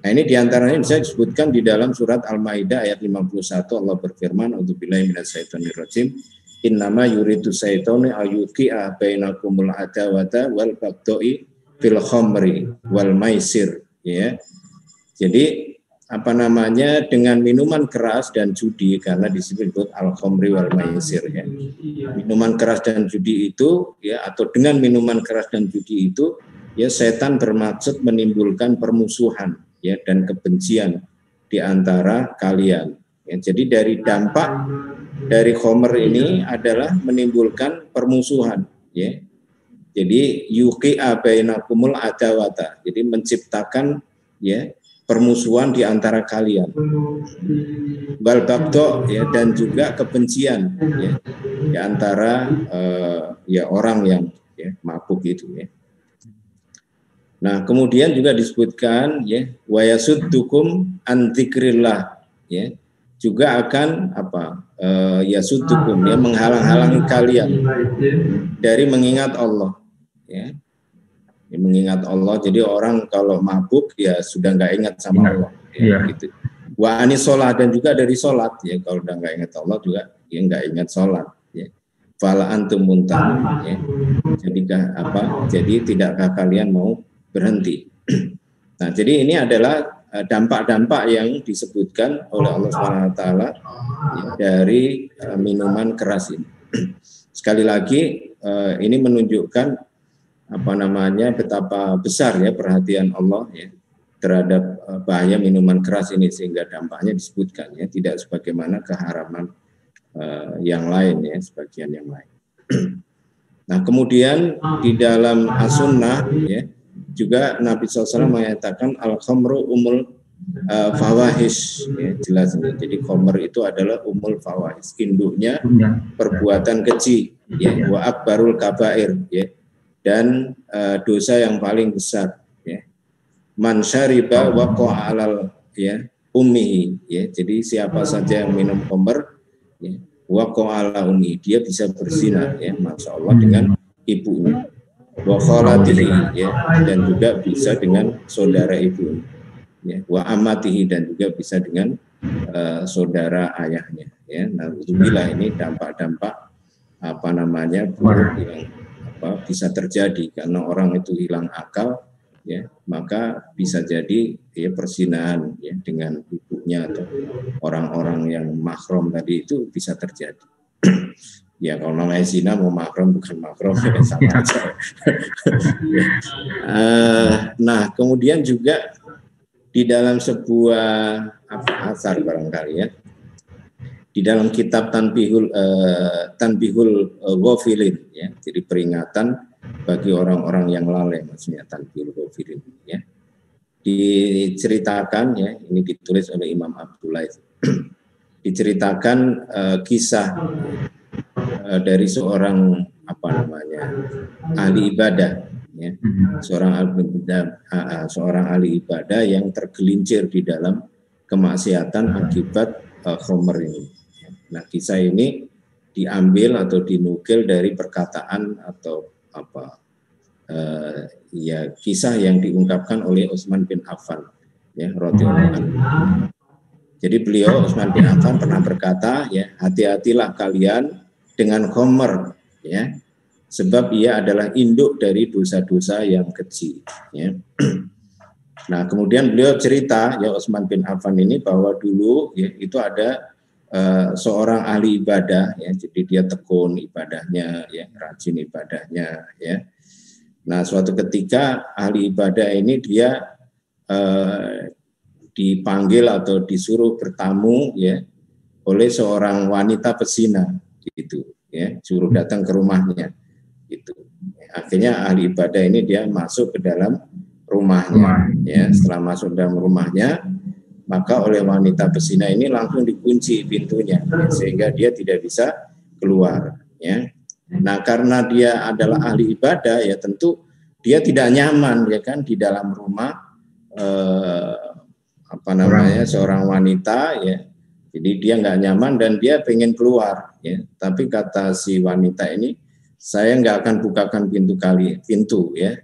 [SPEAKER 2] Nah, ini diantaranya bisa disebutkan di dalam surat Al-Maidah ayat 51, Allah berfirman, "A'udzubillahi minasyaitonirrajim, innama yuridu syaitanu ayyuqi'a bainakumul adawata wal baghdha'i fil khamri wal maisir." Ya. Jadi dengan minuman keras dan judi, karena disebut al-khamri wal maisir ya. Minuman keras dan judi itu ya, atau dengan minuman keras dan judi itu ya, setan bermaksud menimbulkan permusuhan ya dan kebencian di antara kalian. Ya, jadi dari dampak dari khamr ini adalah menimbulkan permusuhan ya. Jadi yuqi'a bainakumul adawata. Jadi menciptakan ya permusuhan di antara kalian. Wal baghdha ya, dan juga kebencian ya di antara orang yang ya mabuk itu ya. Nah, kemudian juga disebutkan ya wa yasuddukum an dzikrillah ya, juga akan yasuddukum ya, menghalang-halangi kalian dari mengingat Allah ya. Mengingat Allah, jadi orang kalau mabuk ya sudah nggak ingat sama Allah ya, gitu. Wa anis sholat, dan juga dari sholat ya, kalau udah nggak ingat Allah juga ya nggak ingat sholat ya. Fala antum muntahun ya. Jadi tidakkah kalian mau berhenti? Nah, jadi ini adalah dampak-dampak yang disebutkan oleh Allah SWT ya, dari minuman keras ini. Sekali lagi ini menunjukkan betapa besar ya perhatian Allah ya terhadap bahaya minuman keras ini, sehingga dampaknya disebutkan ya, tidak sebagaimana keharaman yang lain ya, sebagian yang lain. Nah, kemudian di dalam As-Sunnah ya juga Nabi SAW menyatakan al-khamru umul fawahish ya, jelas ini. Jadi khamr itu adalah umul fawahish, induknya perbuatan keji ya, wa akbarul kabair ya, dan dosa yang paling besar ya. Man syariba waqa'a alal ya ummihi ya. Jadi siapa saja yang minum khamr ya, waqa'a ala ummi, dia bisa berzina ya, masyaallah, dengan ibunya. Wa khalatihi ya, dan juga bisa dengan saudara ibu ya. Wa amatihi, dan juga bisa dengan saudara ayahnya ya. Nah, bila ini dampak-dampak buruk yang bisa terjadi karena orang itu hilang akal ya, maka bisa jadi ya perzinahan ya dengan ibunya atau orang-orang yang mahram tadi itu bisa terjadi. Ya kalau namanya zina mau mahram bukan mahram ya sama aja. Nah kemudian juga di dalam sebuah asar barangkali ya, di dalam kitab Tanbihul Ghafilin ya, jadi peringatan bagi orang-orang yang lalai, maksudnya Tanbihul Ghafilin ya, diceritakan ya, ini ditulis oleh Imam Abdullah, diceritakan kisah dari seorang ahli ibadah ya, seorang ahli ibadah yang tergelincir di dalam kemaksiatan akibat khomer ini. Nah, kisah ini diambil atau dinukil dari perkataan atau kisah yang diungkapkan oleh Utsman bin Affan ya radhiyallahu anhu. Jadi beliau Utsman bin Affan pernah berkata ya, hati-hatilah kalian dengan khomer ya, sebab ia adalah induk dari dosa-dosa yang kecil ya. Nah, kemudian beliau cerita ya, Utsman bin Affan ini, bahwa dulu ya itu ada seorang ahli ibadah ya, jadi dia tekun ibadahnya ya, rajin ibadahnya ya. Nah, suatu ketika ahli ibadah ini dia dipanggil atau disuruh bertamu ya oleh seorang wanita pezina gitu ya, suruh datang ke rumahnya gitu. Akhirnya ahli ibadah ini dia masuk ke dalam rumahnya ya. Setelah masuk dalam rumahnya, maka oleh wanita pezina ini langsung dikunci pintunya ya, sehingga dia tidak bisa keluar ya. Nah, karena dia adalah ahli ibadah ya, tentu dia tidak nyaman ya kan di dalam rumah seorang wanita ya. Jadi dia nggak nyaman dan dia pengen keluar ya. Tapi kata si wanita ini, saya nggak akan bukakan pintu ya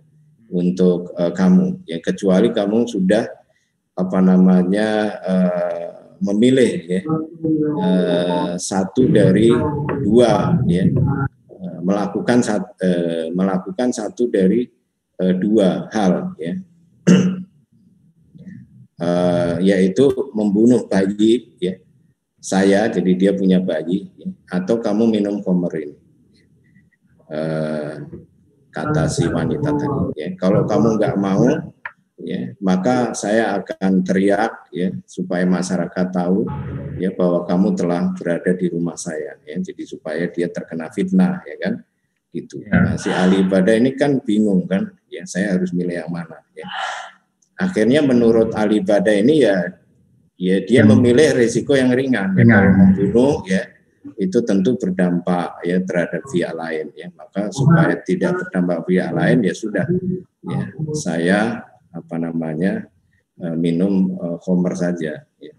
[SPEAKER 2] untuk kamu ya, kecuali kamu sudah memilih ya satu dari dua ya, melakukan satu dari dua hal ya, yaitu membunuh bayi ya saya, jadi dia punya bayi ya, atau kamu minum khamr ini, kata si wanita tadi ya. Kalau kamu nggak mau ya, maka saya akan teriak ya supaya masyarakat tahu ya bahwa kamu telah berada di rumah saya ya, jadi supaya dia terkena fitnah ya kan gitu. Nah, si ahli ibadah ini kan bingung kan ya, saya harus milih yang mana ya. Akhirnya menurut ahli ibadah ini ya dia memilih risiko yang ringan ya. Kalau membunuh ya itu tentu berdampak ya terhadap pihak lain ya, maka supaya tidak berdampak pihak lain ya sudah ya, saya minum khamr saja ya.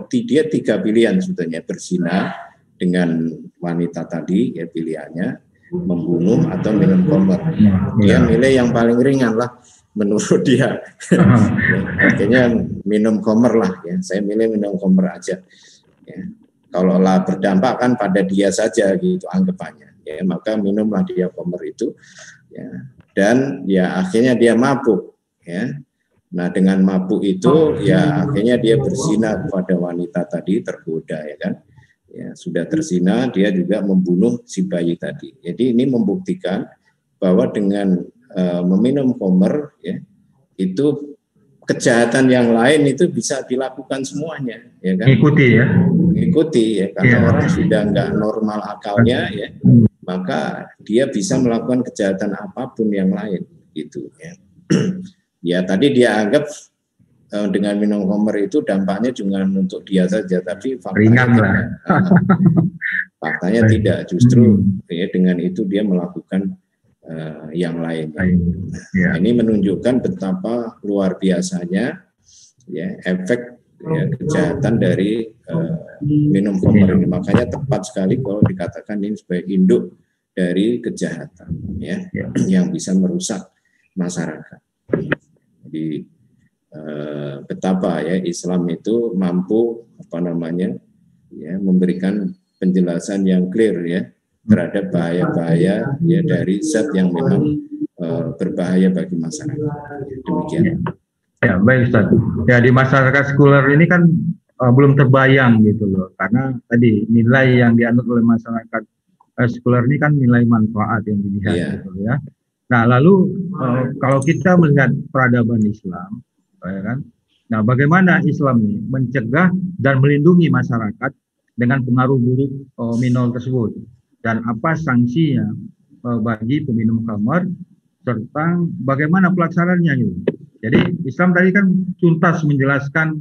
[SPEAKER 2] Dia tiga pilihan sebetulnya, berzina dengan wanita tadi ya pilihannya, membunuh atau minum khamr. Dia milih yang paling ringan lah menurut dia. Akhirnya minum khamr lah ya, saya milih minum khamr aja ya. Kalau lah berdampak kan pada dia saja gitu anggapannya ya, maka minumlah dia khamr itu ya, dan ya akhirnya dia mabuk ya. Nah, dengan mabuk itu ya akhirnya dia berzina kepada wanita tadi, tergoda ya kan ya, sudah terzina dia juga membunuh si bayi tadi. Jadi ini membuktikan bahwa dengan meminum khamr ya, itu kejahatan yang lain itu bisa dilakukan semuanya ya kan, ikuti ya, karena orang sudah nggak normal akalnya ya, maka dia bisa melakukan kejahatan apapun yang lain gitu ya. Ya tadi dia anggap dengan minum khamr itu dampaknya cuma untuk dia saja, tapi faktanya tidak, justru ya dengan itu dia melakukan yang lain. Nah, ini menunjukkan betapa luar biasanya ya efek ya, kejahatan dari minum khamr ini. Makanya tepat sekali kalau dikatakan ini sebagai induk dari kejahatan ya, yang bisa merusak masyarakat. Jadi betapa ya Islam itu mampu ya memberikan penjelasan yang clear ya terhadap bahaya-bahaya ya dari zat yang memang berbahaya bagi masyarakat. Demikian.
[SPEAKER 1] Ya, baik Ustaz. Ya, di masyarakat sekuler ini kan belum terbayang gitu loh, karena tadi nilai yang dianut oleh masyarakat sekuler ini kan nilai manfaat yang dilihat
[SPEAKER 2] Iya,
[SPEAKER 1] gitu ya. Nah lalu kalau kita melihat peradaban Islam, ya kan, nah bagaimana Islam ini mencegah dan melindungi masyarakat dengan pengaruh buruk minol tersebut, dan apa sanksinya bagi peminum khamar, serta bagaimana pelaksanaannya gitu. Jadi Islam tadi kan tuntas menjelaskan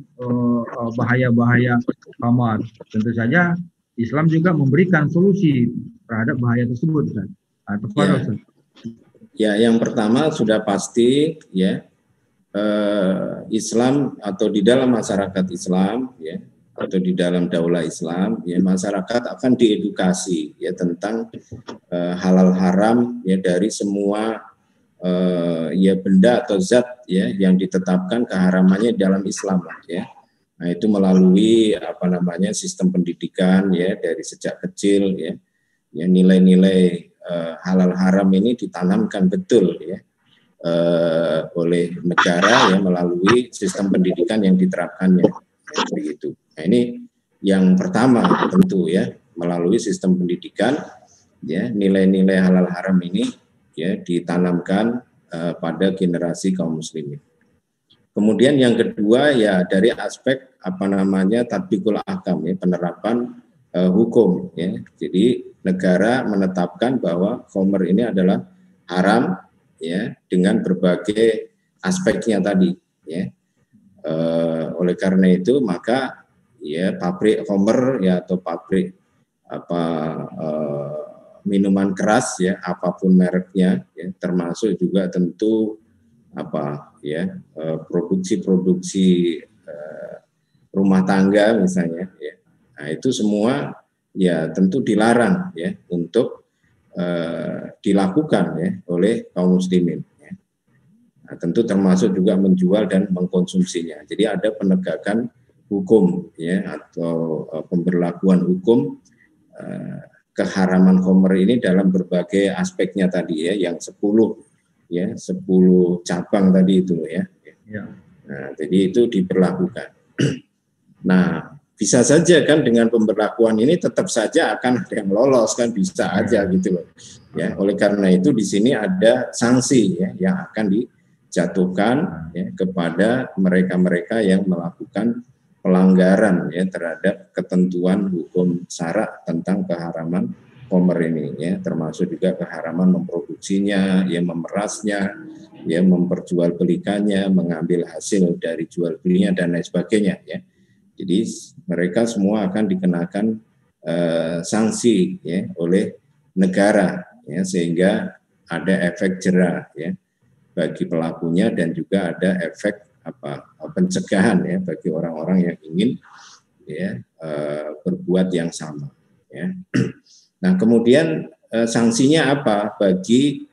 [SPEAKER 1] bahaya-bahaya khamar. Tentu saja Islam juga memberikan solusi terhadap bahaya tersebut, Ustaz.
[SPEAKER 2] ya, ya. Yang pertama sudah pasti ya, Islam atau di dalam masyarakat Islam ya, atau di dalam daulah Islam ya, masyarakat akan diedukasi ya tentang halal haram ya dari semua ya benda atau zat ya yang ditetapkan keharamannya dalam Islam lah ya. Nah, itu melalui apa namanya sistem pendidikan ya dari sejak kecil ya. Ya nilai-nilai halal haram ini ditanamkan betul ya oleh negara ya melalui sistem pendidikan yang diterapkannya ya, begitu. Nah, ini yang pertama tentu ya, melalui sistem pendidikan ya nilai-nilai halal haram ini ya ditanamkan pada generasi kaum muslimin. Kemudian yang kedua ya dari aspek apa namanya tatbikul ahkam ya, penerapan hukum ya. Jadi negara menetapkan bahwa khamr ini adalah haram ya dengan berbagai aspeknya tadi ya. Oleh karena itu maka ya pabrik khamr ya atau pabrik apa minuman keras ya apapun mereknya ya, termasuk juga tentu apa ya produksi-produksi rumah tangga misalnya ya. Nah, itu semua ya tentu dilarang ya untuk dilakukan ya oleh kaum muslimin ya. Nah, tentu termasuk juga menjual dan mengkonsumsinya. Jadi ada penegakan hukum ya atau pemberlakuan hukum keharaman khamr ini dalam berbagai aspeknya tadi ya, yang 10 ya, 10 cabang tadi itu ya. Nah, jadi itu diberlakukan. Nah, bisa saja kan dengan pemberlakuan ini tetap saja akan ada yang lolos kan, bisa aja gitu loh. Ya, oleh karena itu di sini ada sanksi ya yang akan dijatuhkan ya kepada mereka-mereka yang melakukan pelanggaran ya terhadap ketentuan hukum syara tentang keharaman khamr ini ya, termasuk juga keharaman memproduksinya, ya memerasnya, ya memperjualbelikannya, mengambil hasil dari jual belinya dan lain sebagainya ya. Jadi mereka semua akan dikenakan sanksi ya oleh negara ya, sehingga ada efek jera ya bagi pelakunya dan juga ada efek pencegahan ya bagi orang-orang yang ingin ya berbuat yang sama ya. Nah, kemudian sanksinya apa bagi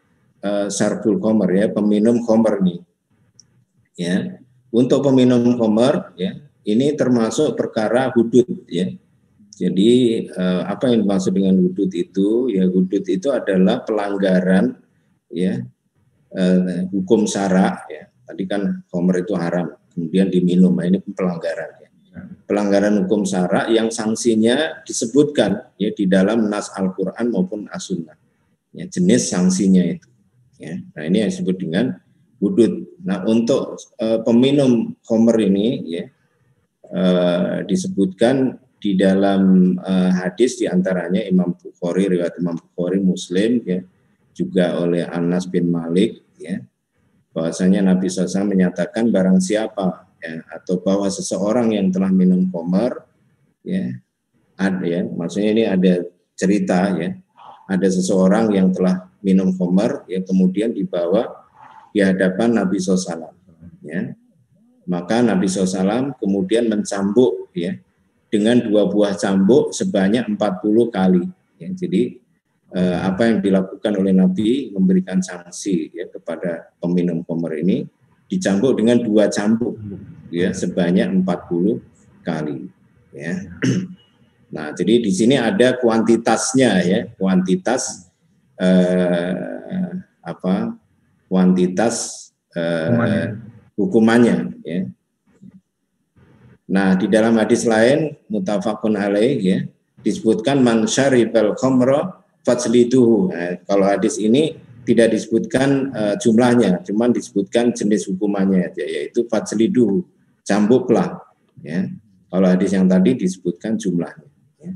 [SPEAKER 2] syarbul khamr ya, peminum khamr nih. Ya. Untuk peminum khamr ya, ini termasuk perkara hudud ya. Jadi apa yang dimaksud dengan hudud itu? Ya, hudud itu adalah pelanggaran ya hukum syara ya. Tadi kan khamr itu haram, kemudian diminum. Nah, ini pelanggaran ya. Pelanggaran hukum syara yang sanksinya disebutkan ya di dalam nas Al-Qur'an maupun As-Sunnah. Ya, jenis sanksinya itu. Ya. Nah, ini yang disebut dengan hudud. Nah, untuk peminum khamr ini ya disebutkan di dalam hadis diantaranya Imam Bukhari, riwayat Imam Bukhari, Muslim ya, juga oleh Anas bin Malik ya, bahwasanya Nabi SAW menyatakan barang siapa ya, atau bahwa seseorang yang telah minum khamr ya, ada ya, maksudnya ini ada cerita ya, ada seseorang yang telah minum khamr ya, kemudian dibawa di hadapan Nabi SAW ya, maka Nabi SAW kemudian mencambuk ya dengan 2 buah cambuk sebanyak 40 kali ya. Jadi apa yang dilakukan oleh Nabi memberikan sanksi ya kepada peminum khamr ini, dicambuk dengan 2 cambuk ya sebanyak 40 kali ya. Nah, jadi di sini ada kuantitasnya ya, kuantitas kuantitas hukumannya ya. Nah, di dalam hadis lain muttafaqun alaih ya, disebutkan man syaribal khamra fajliduhu. Nah, kalau hadis ini tidak disebutkan jumlahnya, cuman disebutkan jenis hukumannya, yaitu fajliduhu, cambuklah. Ya. Kalau hadis yang tadi disebutkan jumlahnya. Ya.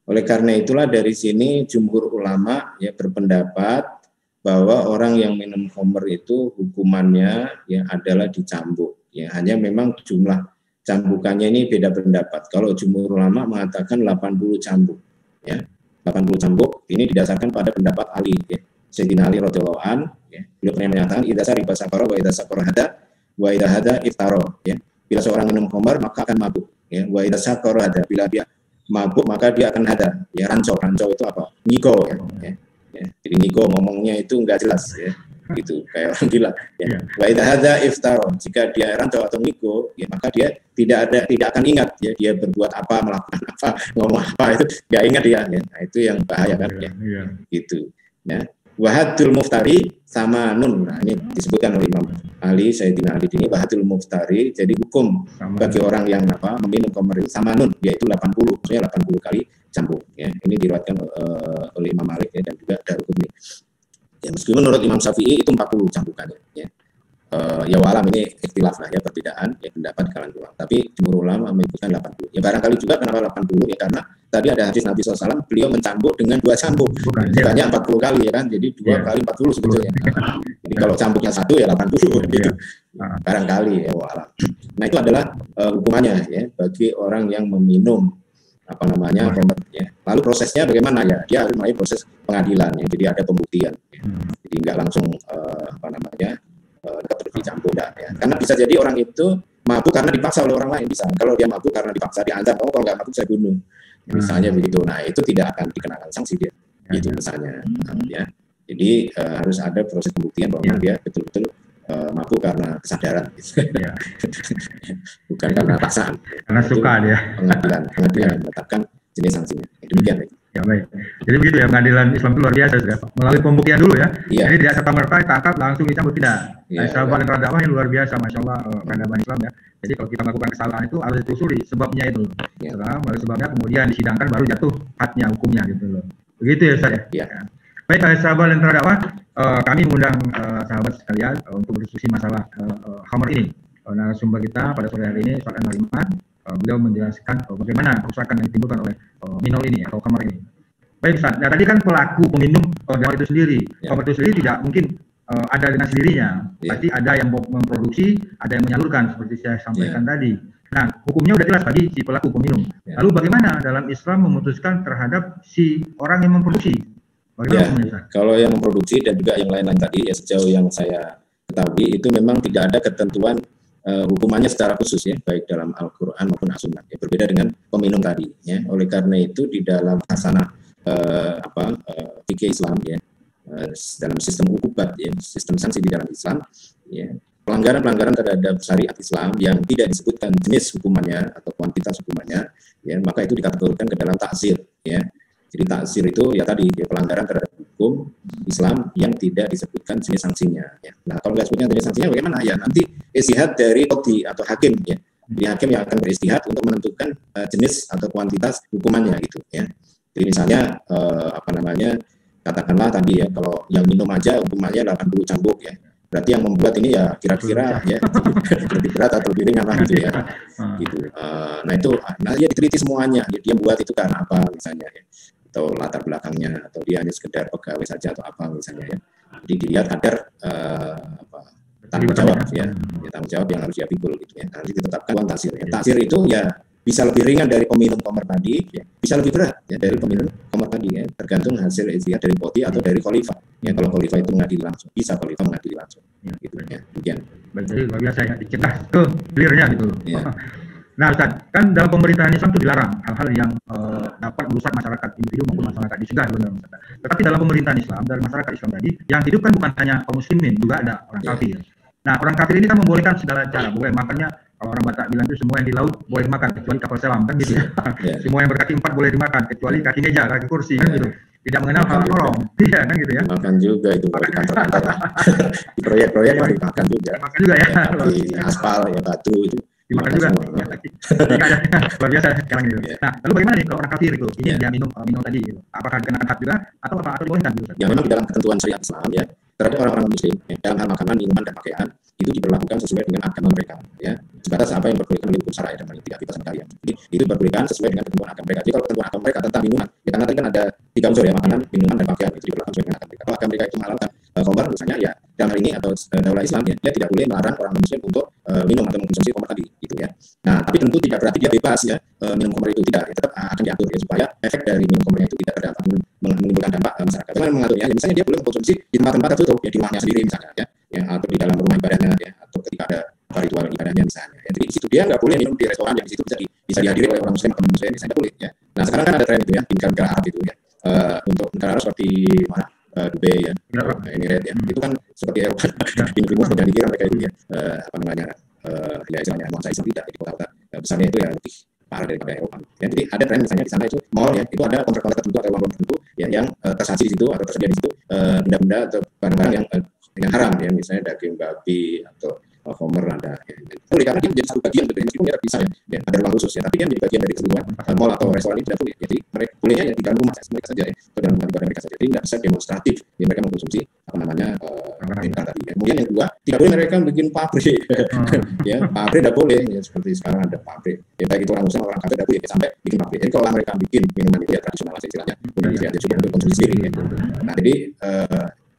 [SPEAKER 2] Oleh karena itulah dari sini jumhur ulama ya berpendapat bahwa orang yang minum khamr itu hukumannya ya adalah dicambuk. Ya, hanya memang jumlah cambukannya ini beda pendapat. Kalau jumhur ulama mengatakan 80 cambuk, ya, 80 cambuk ini didasarkan pada pendapat Ali, ya, Sayyidina Ali radhiyallahu an, ya, beliau pernah menyatakan idza syariba sakara wa idza sakara hada wa idza hada iftara, ya, bila seorang minum khamr maka akan mabuk, ya, wa idza sakara hada, bila dia mabuk maka dia akan hada, ya, ranco itu apa? Ngiko, ya, ya. Jadi ngiko ngomongnya itu enggak jelas, ya. Gitu kayak orang gila ya. Wa idza hadza iftara, jika dia rantau atau ngiko ya maka dia tidak akan ingat ya dia berbuat apa, melakukan apa, ngomong apa, itu enggak ingat dia ya. Nah, itu yang bahaya kan ya. Gitu ya. Wahadul muftari sama nun. Nah, ini disebutkan oleh Imam Ali, Sayyidina Ali ini wahadul muftari, jadi hukum bagi orang yang meminum khamr sama nun yaitu 80, maksudnya 80 kali cambuk ya. Ini diriwayatkan oleh Imam Malik ya, dan juga Daruqutni. Ya, meskipun menurut Imam Syafi'i itu 40 cambukannya ya. Ya walam ini ikhtilaf lah ya, perbedaan ya pendapat kalangan ulama. Tapi jumhur ulama menyebutkan 80. Ya barangkali juga kenapa 80 ya karena tadi ada hadis Nabi SAW beliau mencambuk dengan 2 cambuk. Banyak 40 kali ya kan. Jadi 2 kali 40 sebetulnya. Jadi kalau cambuknya 1 ya 80 gitu. Barangkali ya walam. Nah, itu adalah hukumannya ya bagi orang yang meminum khamr ya. Lalu prosesnya bagaimana ya? Dia harus mulai proses pengadilan ya. Jadi ada pembuktian. Ya. Jadi nggak langsung dicambuk ya. Karena bisa jadi orang itu mabuk karena dipaksa oleh orang lain bisa. Kalau dia mabuk karena dipaksa diancam, kalau nggak mabuk saya bunuh. Misalnya begitu. Nah, itu tidak akan dikenakan sanksi dia. Gitu misalnya. Ya. Jadi harus ada proses pembuktian bahwa dia betul-betul mabuk karena kesadaran, ya. Bukan karena paksaan.
[SPEAKER 3] Karena suka dia.
[SPEAKER 2] Pengadilan menetapkan jenis sanksinya. Demikian.
[SPEAKER 3] Ya baik. Jadi begitu ya, pengadilan Islam itu luar biasa sudah. Melalui pembuktian dulu ya. Jadi tidak serta-merta ditangkap langsung dicambuk, tidak. Sahabat dan dakwah yang luar biasa, masya Allah, peradaban Islam ya. Jadi kalau kita melakukan kesalahan itu harus ditelusuri sebabnya itu. Setelah sebabnya kemudian disidangkan baru jatuh hadnya, hukumnya gitu loh. Begitu ya Ustaz ya. Baik, sahabat dan dakwah, kami mengundang sahabat sekalian untuk berdiskusi masalah khamr ini. Narasumber kita pada sore hari ini Ustaz Anwar Iman, beliau menjelaskan bagaimana kerusakan yang ditimbulkan oleh minol ini atau khamr ini. Baik Ustaz, nah tadi kan pelaku peminum khamr itu sendiri, khamr itu sendiri tidak mungkin ada dengan sendirinya, pasti ada yang memproduksi, ada yang menyalurkan seperti saya sampaikan tadi. Nah, hukumnya sudah jelas bagi si pelaku peminum. Lalu bagaimana dalam Islam memutuskan terhadap si orang yang memproduksi?
[SPEAKER 2] Kalau yang memproduksi dan juga yang lain-lain tadi ya, sejauh yang saya ketahui itu memang tidak ada ketentuan hukumannya secara khusus ya, baik dalam Al-Quran maupun As-Sunnah ya, berbeda dengan peminum tadi ya. Oleh karena itu di dalam hasanah fikih Islam ya, dalam sistem hukumat ya, sistem sanksi di dalam Islam ya, pelanggaran terhadap syariat Islam yang tidak disebutkan jenis hukumannya atau kuantitas hukumannya ya, maka itu dikategorikan ke dalam ta'zir ya. Jadi taksir itu ya tadi ya, pelanggaran terhadap hukum Islam yang tidak disebutkan jenis sanksinya. Ya. Nah, kalau nggak disebutkan jenis sanksinya bagaimana? Ya nanti istihad dari qadhi atau hakim ya. Jadi hakim yang akan beristihad untuk menentukan jenis atau kuantitas hukumannya gitu ya. Jadi misalnya katakanlah tadi ya, kalau yang minum aja hukumannya 80 cambuk ya. Berarti yang membuat ini ya kira-kira ya lebih berat atau lebih ringan lah gitu ya. Gitu. Nah itu, dia diteliti semuanya. Dia buat itu karena apa misalnya ya, atau latar belakangnya, atau dia hanya sekedar pegawai saja atau apa misalnya ya. Jadi dilihat kadar tanggung jawab ya, tanggung jawab yang harus dia pikul gitu ya. Nanti ditetapkan uang taksir. Ya. Taksir itu ya bisa lebih ringan dari peminum khamr tadi, ya. Bisa lebih berat ya dari peminum khamr tadi ya. Tergantung hasil ijtihad dari qadhi atau dari khalifah. Ya kalau khalifah itu mengadili langsung, bisa khalifah mengadili langsung. Ya, gitu ya. Demikian.
[SPEAKER 3] Jadi luar biasa ya, dicetak ke clear-nya gitu. Ya. Nah Ustaz, kan dalam pemerintahan Islam itu dilarang hal-hal yang dapat merusak masyarakat individu maupun masyarakat, dicegah dalam Ustaz. Tetapi dalam pemerintahan Islam, dari masyarakat Islam tadi, yang hidup kan bukan hanya kaum muslimin, juga ada orang kafir. Nah orang kafir ini kan membolehkan segala cara, boleh makannya, kalau orang Batak bilang itu semua yang di laut boleh dimakan, kecuali kapal selam, kan gitu ya. Semua yang berkaki 4 boleh dimakan, kecuali kaki meja, kaki kursi, kan gitu. Tidak mengenal hal haram, iya kan gitu ya.
[SPEAKER 2] Makan juga itu di kantor-kantor, di proyek-proyek dimakan juga.
[SPEAKER 3] Makan juga ya.
[SPEAKER 2] Di aspal ya, batu itu
[SPEAKER 3] dimakan juga. Luar biasa sekarang gitu. Nah, lalu bagaimana nih kalau orang kafir itu? Ini dia minum tadi, gitu. Apakah dikenakan had juga atau apa? Atau dibolehkan gitu?
[SPEAKER 2] Ya memang di dalam ketentuan syariat Islam ya, terhadap orang-orang Muslim dalam hal makanan, minuman dan pakaian itu diberlakukan sesuai dengan agama mereka. Ya, sebatas apa yang diperbolehkan oleh hukum syariat dan tidak bebas kalian. Jadi itu diperbolehkan sesuai dengan ketentuan agama mereka. Jadi kalau ketentuan agama mereka tentang minuman, ya karena tadi kan ada 3 unsur ya, makanan, minuman dan pakaian itu diberlakukan sesuai dengan agama mereka. Kalau agama mereka itu menghalalkan khamar misalnya, ya dalam hal ini atau daulah Islam ya, dia tidak boleh melarang orang Muslim untuk minum atau mengkonsumsi khamar tadi, gitu ya. Nah, tapi tentu tidak berarti dia bebas ya minum khamar itu, tidak, ya, tetap akan diatur ya supaya efek dari minum khamar itu tidak terdapat menimbulkan dampak masyarakat. Cuman mengaturnya, ya, misalnya dia boleh mengkonsumsi di tempat-tempat tertutup, ya di rumahnya sendiri misalnya ya, atau di dalam rumah ibadahnya ya, atau ketika ada ritual ibadahnya misalnya. Ya, jadi di situ dia nggak boleh minum di restoran yang di situ bisa dihadiri oleh orang Muslim atau non-Muslim, misalnya boleh ya. Nah sekarang kan ada tren itu ya di negara Arab itu ya, untuk negara Arab seperti mana? Dubai ya, Emirates ya, itu kan seperti Eropa, di negeri dan dikira mereka itu ya, apa namanya, ya istilahnya nuansa Islam tidak, di kota-kota besarnya itu ya lebih parah daripada Eropa. Ya, jadi ada tren misalnya di sana itu mall ya, itu ada kontrak-kontrak tertentu atau ruang tertentu ya yang tersaji di situ atau tersedia di situ benda-benda atau barang-barang yang haram ya, misalnya daging babi atau khamar ada. Ya. Boleh karena dia menjadi satu bagian dari meskipun dia bisa ya, ada ruang khusus ya, tapi dia menjadi bagian dari keseluruhan mall atau restoran itu tidak boleh. Jadi mereka bolehnya ya di dalam rumah mereka saja ya, atau dalam tempat mereka saja. Jadi tidak bisa demonstratif ya, mereka mengkonsumsi apa namanya tadi. Ya. Kemudian yang kedua, tidak boleh mereka bikin pabrik. Ya, pabrik tidak boleh ya, seperti sekarang ada pabrik. Ya baik itu orang Muslim orang kafir tidak boleh ya, sampai bikin pabrik. Jadi kalau mereka bikin minuman itu ya tradisional istilahnya, ya cukup untuk konsumsi sendiri. Ya. Nah, jadi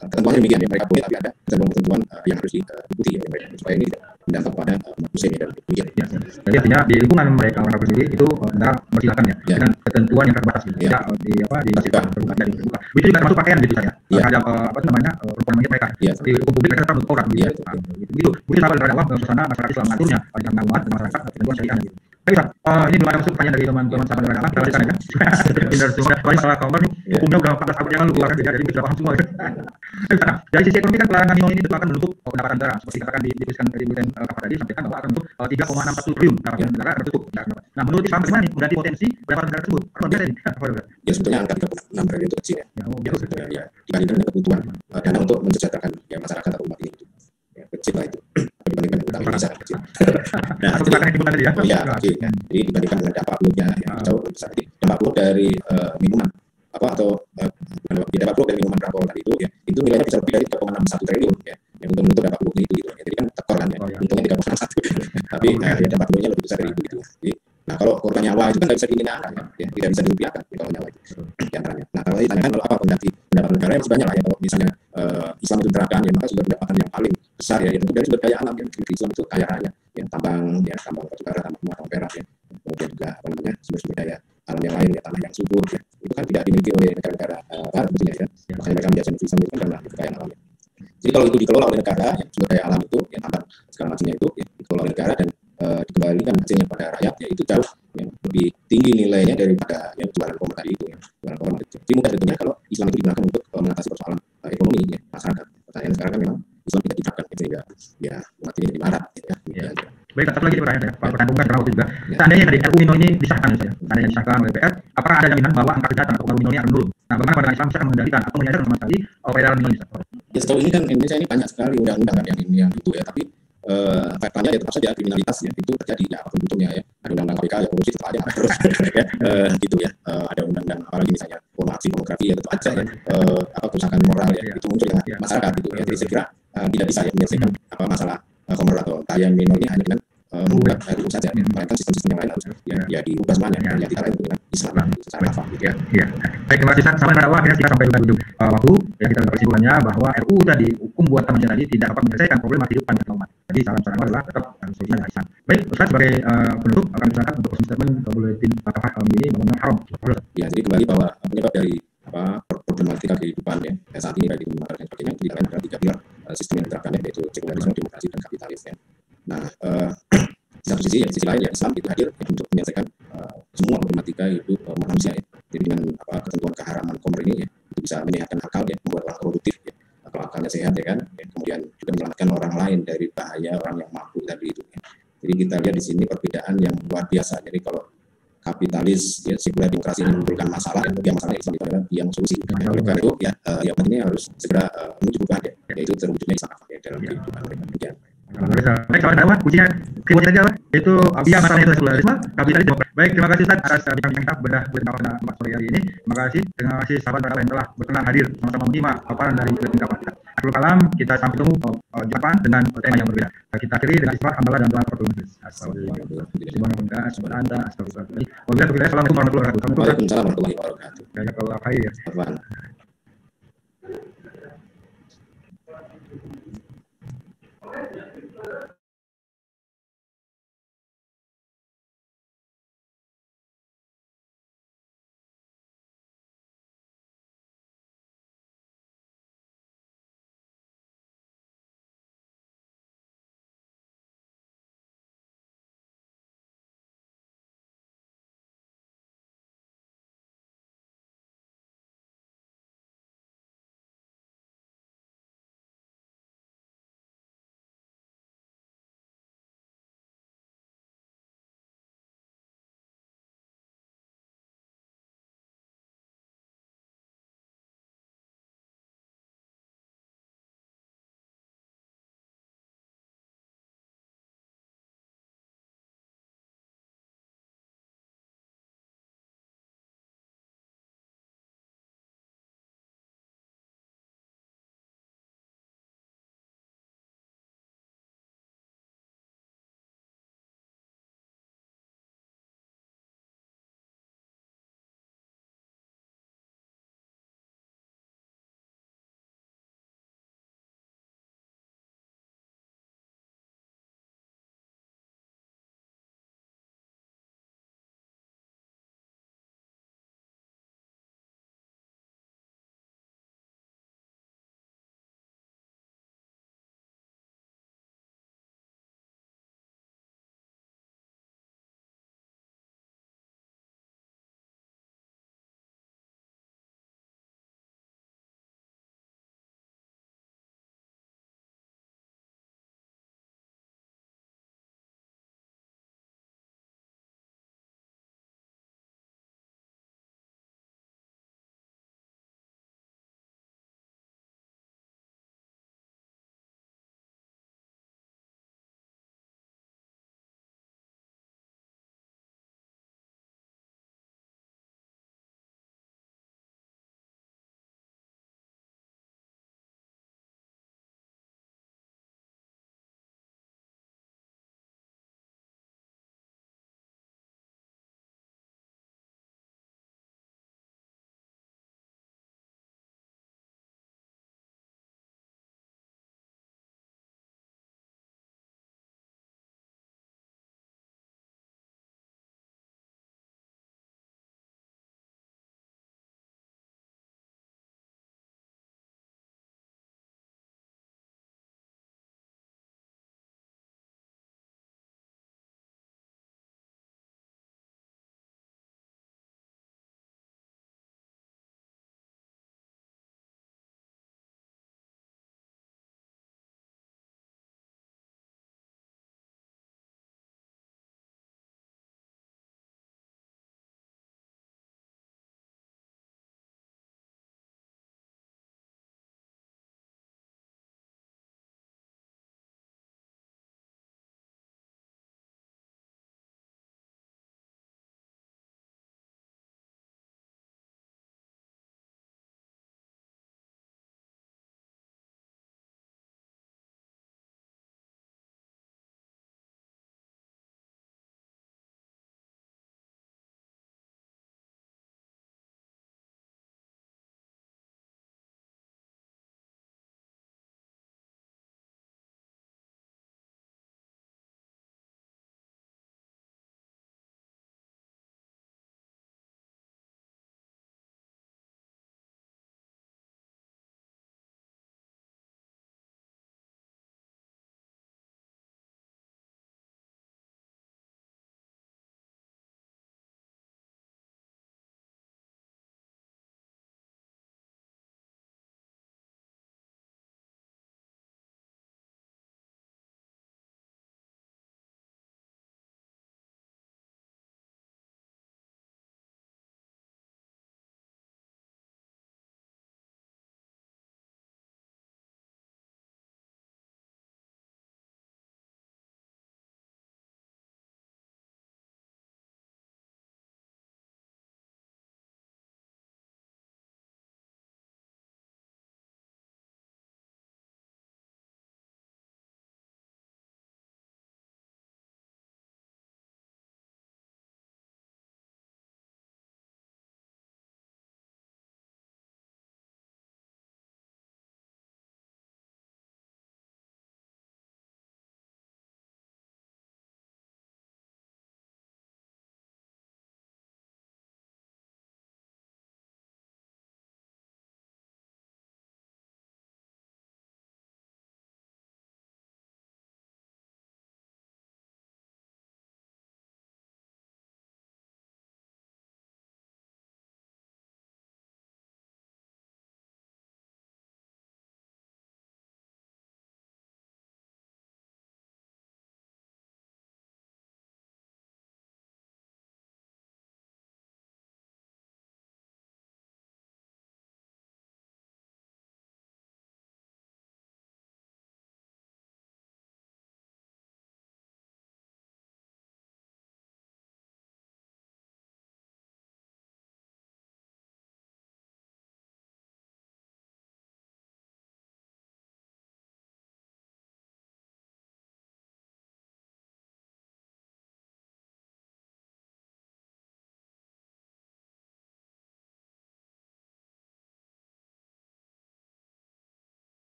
[SPEAKER 2] ketentuannya demikian ya, mereka boleh tapi ada ketentuan yang harus diikuti ya mereka supaya ini tidak berdampak pada Muslim dan demikian. Ya.
[SPEAKER 3] Jadi artinya di lingkungan mereka orang kafir sendiri itu anda mempersilakan ya, dengan ketentuan yang terbatas gitu. Ya, di terbuka. Begitu juga termasuk pakaian gitu saya. Terhadap apa namanya perempuan mereka. Di hukum publik mereka tertutup orang gitu. Begitu. Mungkin apa terhadap Allah suasana masyarakat Islam mengaturnya dengan umat dan masyarakat ketentuan syariah gitu. Baik, ini belum ada masuk pertanyaan dari teman-teman sahabat dari Allah, kita ya. Benar semua. Kalau masalah khamar hukumnya udah 14 tahun yang lalu keluarkan jadi bisa paham semua. Dari sisi ekonomi kan pelarangan minum ini tentu akan menutup pendapatan negara seperti katakan dituliskan dari Bulletin Kapan tadi sampaikan bahwa akan menutup 3,61 triliun pendapatan negara tertutup. Nah, menurut Islam bagaimana nih mengganti potensi pendapatan negara tersebut? Karena biasa ini.
[SPEAKER 2] Ya sebetulnya angka 36 triliun itu kecil ya. Sebetulnya ya dibandingkan dengan kebutuhan dana untuk mensejahterakan ya masyarakat atau umat ini itu. Ya, kecil lah itu. Dibandingkan dengan utang Indonesia kecil. Nah, jadi dibandingkan dengan dampak buruknya yang jauh lebih besar. Jadi dampak buruk dari minuman atau dampak buruk dari minuman beralkohol tadi itu ya, itu nilainya bisa lebih dari 3,61 triliun ya, yang untuk menutup dampak buruknya itu gitu. Ya, jadi kan tekor kan ya, untungnya 3,61 tapi ya dampak buruknya lebih besar dari itu gitu. Jadi, nah kalau korban nyawa itu kan nggak bisa diminyakan ya, tidak bisa dirupiahkan ya, kalau nyawa itu diantaranya. Nah kalau ditanyakan kalau apa pendapatan negara masih banyak lah ya, kalau misalnya Islam itu diterapkan ya, maka sumber pendapatan yang paling besar ya itu dari sumber daya alam yang negeri Islam itu kaya raya ya, tambang batubara, tambang emas, tambang perak ya, kemudian juga apa namanya sumber daya alam yang lain ya, tanah yang subur ya, itu kan tidak dimiliki oleh negara-negara barat tentunya ya, makanya mereka menjadi Islam itu kan karena kekayaan alamnya. Jadi kalau itu dikelola oleh negara ya, sumber daya alam itu ya, tambang segala macamnya itu ya, dikelola oleh negara dan dikembalikan hasilnya pada rakyat ya, itu jauh yang lebih tinggi nilainya daripada yang jualan khamar tadi itu ya, jualan khamar itu. Jadi mudah sebetulnya kalau Islam itu digunakan untuk mengatasi persoalan ekonomi ya, masyarakat. Pertanyaan sekarang kan memang Islam tidak diterapkan sehingga ya umat ini jadi marah gitu ya.
[SPEAKER 3] Baik, satu lagi pertanyaan saya, Pak pertanyaan bukan terlalu juga. Seandainya tadi RUU Minol ini disahkan saya, seandainya disahkan oleh DPR, apakah ada jaminan bahwa angka kejahatan atau pengaruh Minol ini akan menurun? Nah, bagaimana pandangan Islam bisa mengendalikan atau menyadarkan sama sekali peredaran Minol ini?
[SPEAKER 2] Ya sejauh ini kan Indonesia ini banyak sekali undang-undang kan yang itu ya, tapi faktanya ya tetap saja kriminalitas ya itu terjadi ya, apapun bentuknya ya, ada undang-undang KPK ya korupsi tetap aja terus ya, gitu ya, ada undang-undang apalagi misalnya pornografi ya tetap aja ya, kerusakan moral ya itu muncul dengan masyarakat gitu ya. Jadi saya kira tidak bisa ya menyelesaikan apa masalah khamar atau tayang minor ini hanya dengan membuat RUU saja ya, melainkan sistem-sistem yang lain harus ya diubah semuanya ya, tidak lain dengan Islam secara hafal gitu ya.
[SPEAKER 3] Baik, terima kasih sampai pada akhirnya kita sampai ujung waktu ya, kita dapat kesimpulannya bahwa RUU tadi hukum buatan manusia tadi tidak dapat menyelesaikan problema kehidupan umat. Jadi saran-saran adalah tetap solusinya adalah Islam. Baik, Ustaz sebagai penutup akan disarankan untuk statement Bulletin Kafah ini mengenai haram.
[SPEAKER 2] Ya, jadi kembali bahwa penyebab dari problematika kehidupan ya saat ini baik di dunia dan sebagainya itu tidak lain adalah 3 pilar sistem yang diterapkan ya, yaitu sekularisme, demokrasi dan kapitalis ya. Nah, di satu sisi ya, di sisi lain ya Islam itu hadir ya, untuk menyelesaikan semua problematika hidup manusia ya. Jadi dengan ketentuan keharaman khamar ini ya, itu bisa menyehatkan akal ya, membuat orang produktif ya, kalau akalnya sehat ya kan, ya, kemudian juga menyelamatkan orang lain dari bahaya orang yang mabuk tadi itu ya. Jadi kita lihat di sini perbedaan yang luar biasa. Jadi kalau kapitalis ya, sekuler demokrasi ini menimbulkan masalah ya, masalah Islam itu adalah yang solusi. Oleh karena itu ya, umat ini harus segera menuju perubahan ya, yaitu terwujudnya Islam ya dalam kehidupan mereka.
[SPEAKER 3] Baik, soal apa? Kuncinya keyboard saja, Pak. Itu dia masalahnya itu sekularisme, kapitalis demokrasi. Baik, terima kasih Ustaz atas bincang kita bedah pada sore hari ini. Terima kasih sahabat yang telah berkenan hadir sama-sama menyimak paparan dari tingkat kita. Akhirul kalam, kita sampai ketemu depan dengan tema yang berbeda. Kita akhiri dengan istifar, hamdalah dan doa pertolongan. Assalamualaikum warahmatullahi wabarakatuh.
[SPEAKER 2] Waalaikumsalam warahmatullahi wabarakatuh.
[SPEAKER 3] Jazakallahu khair.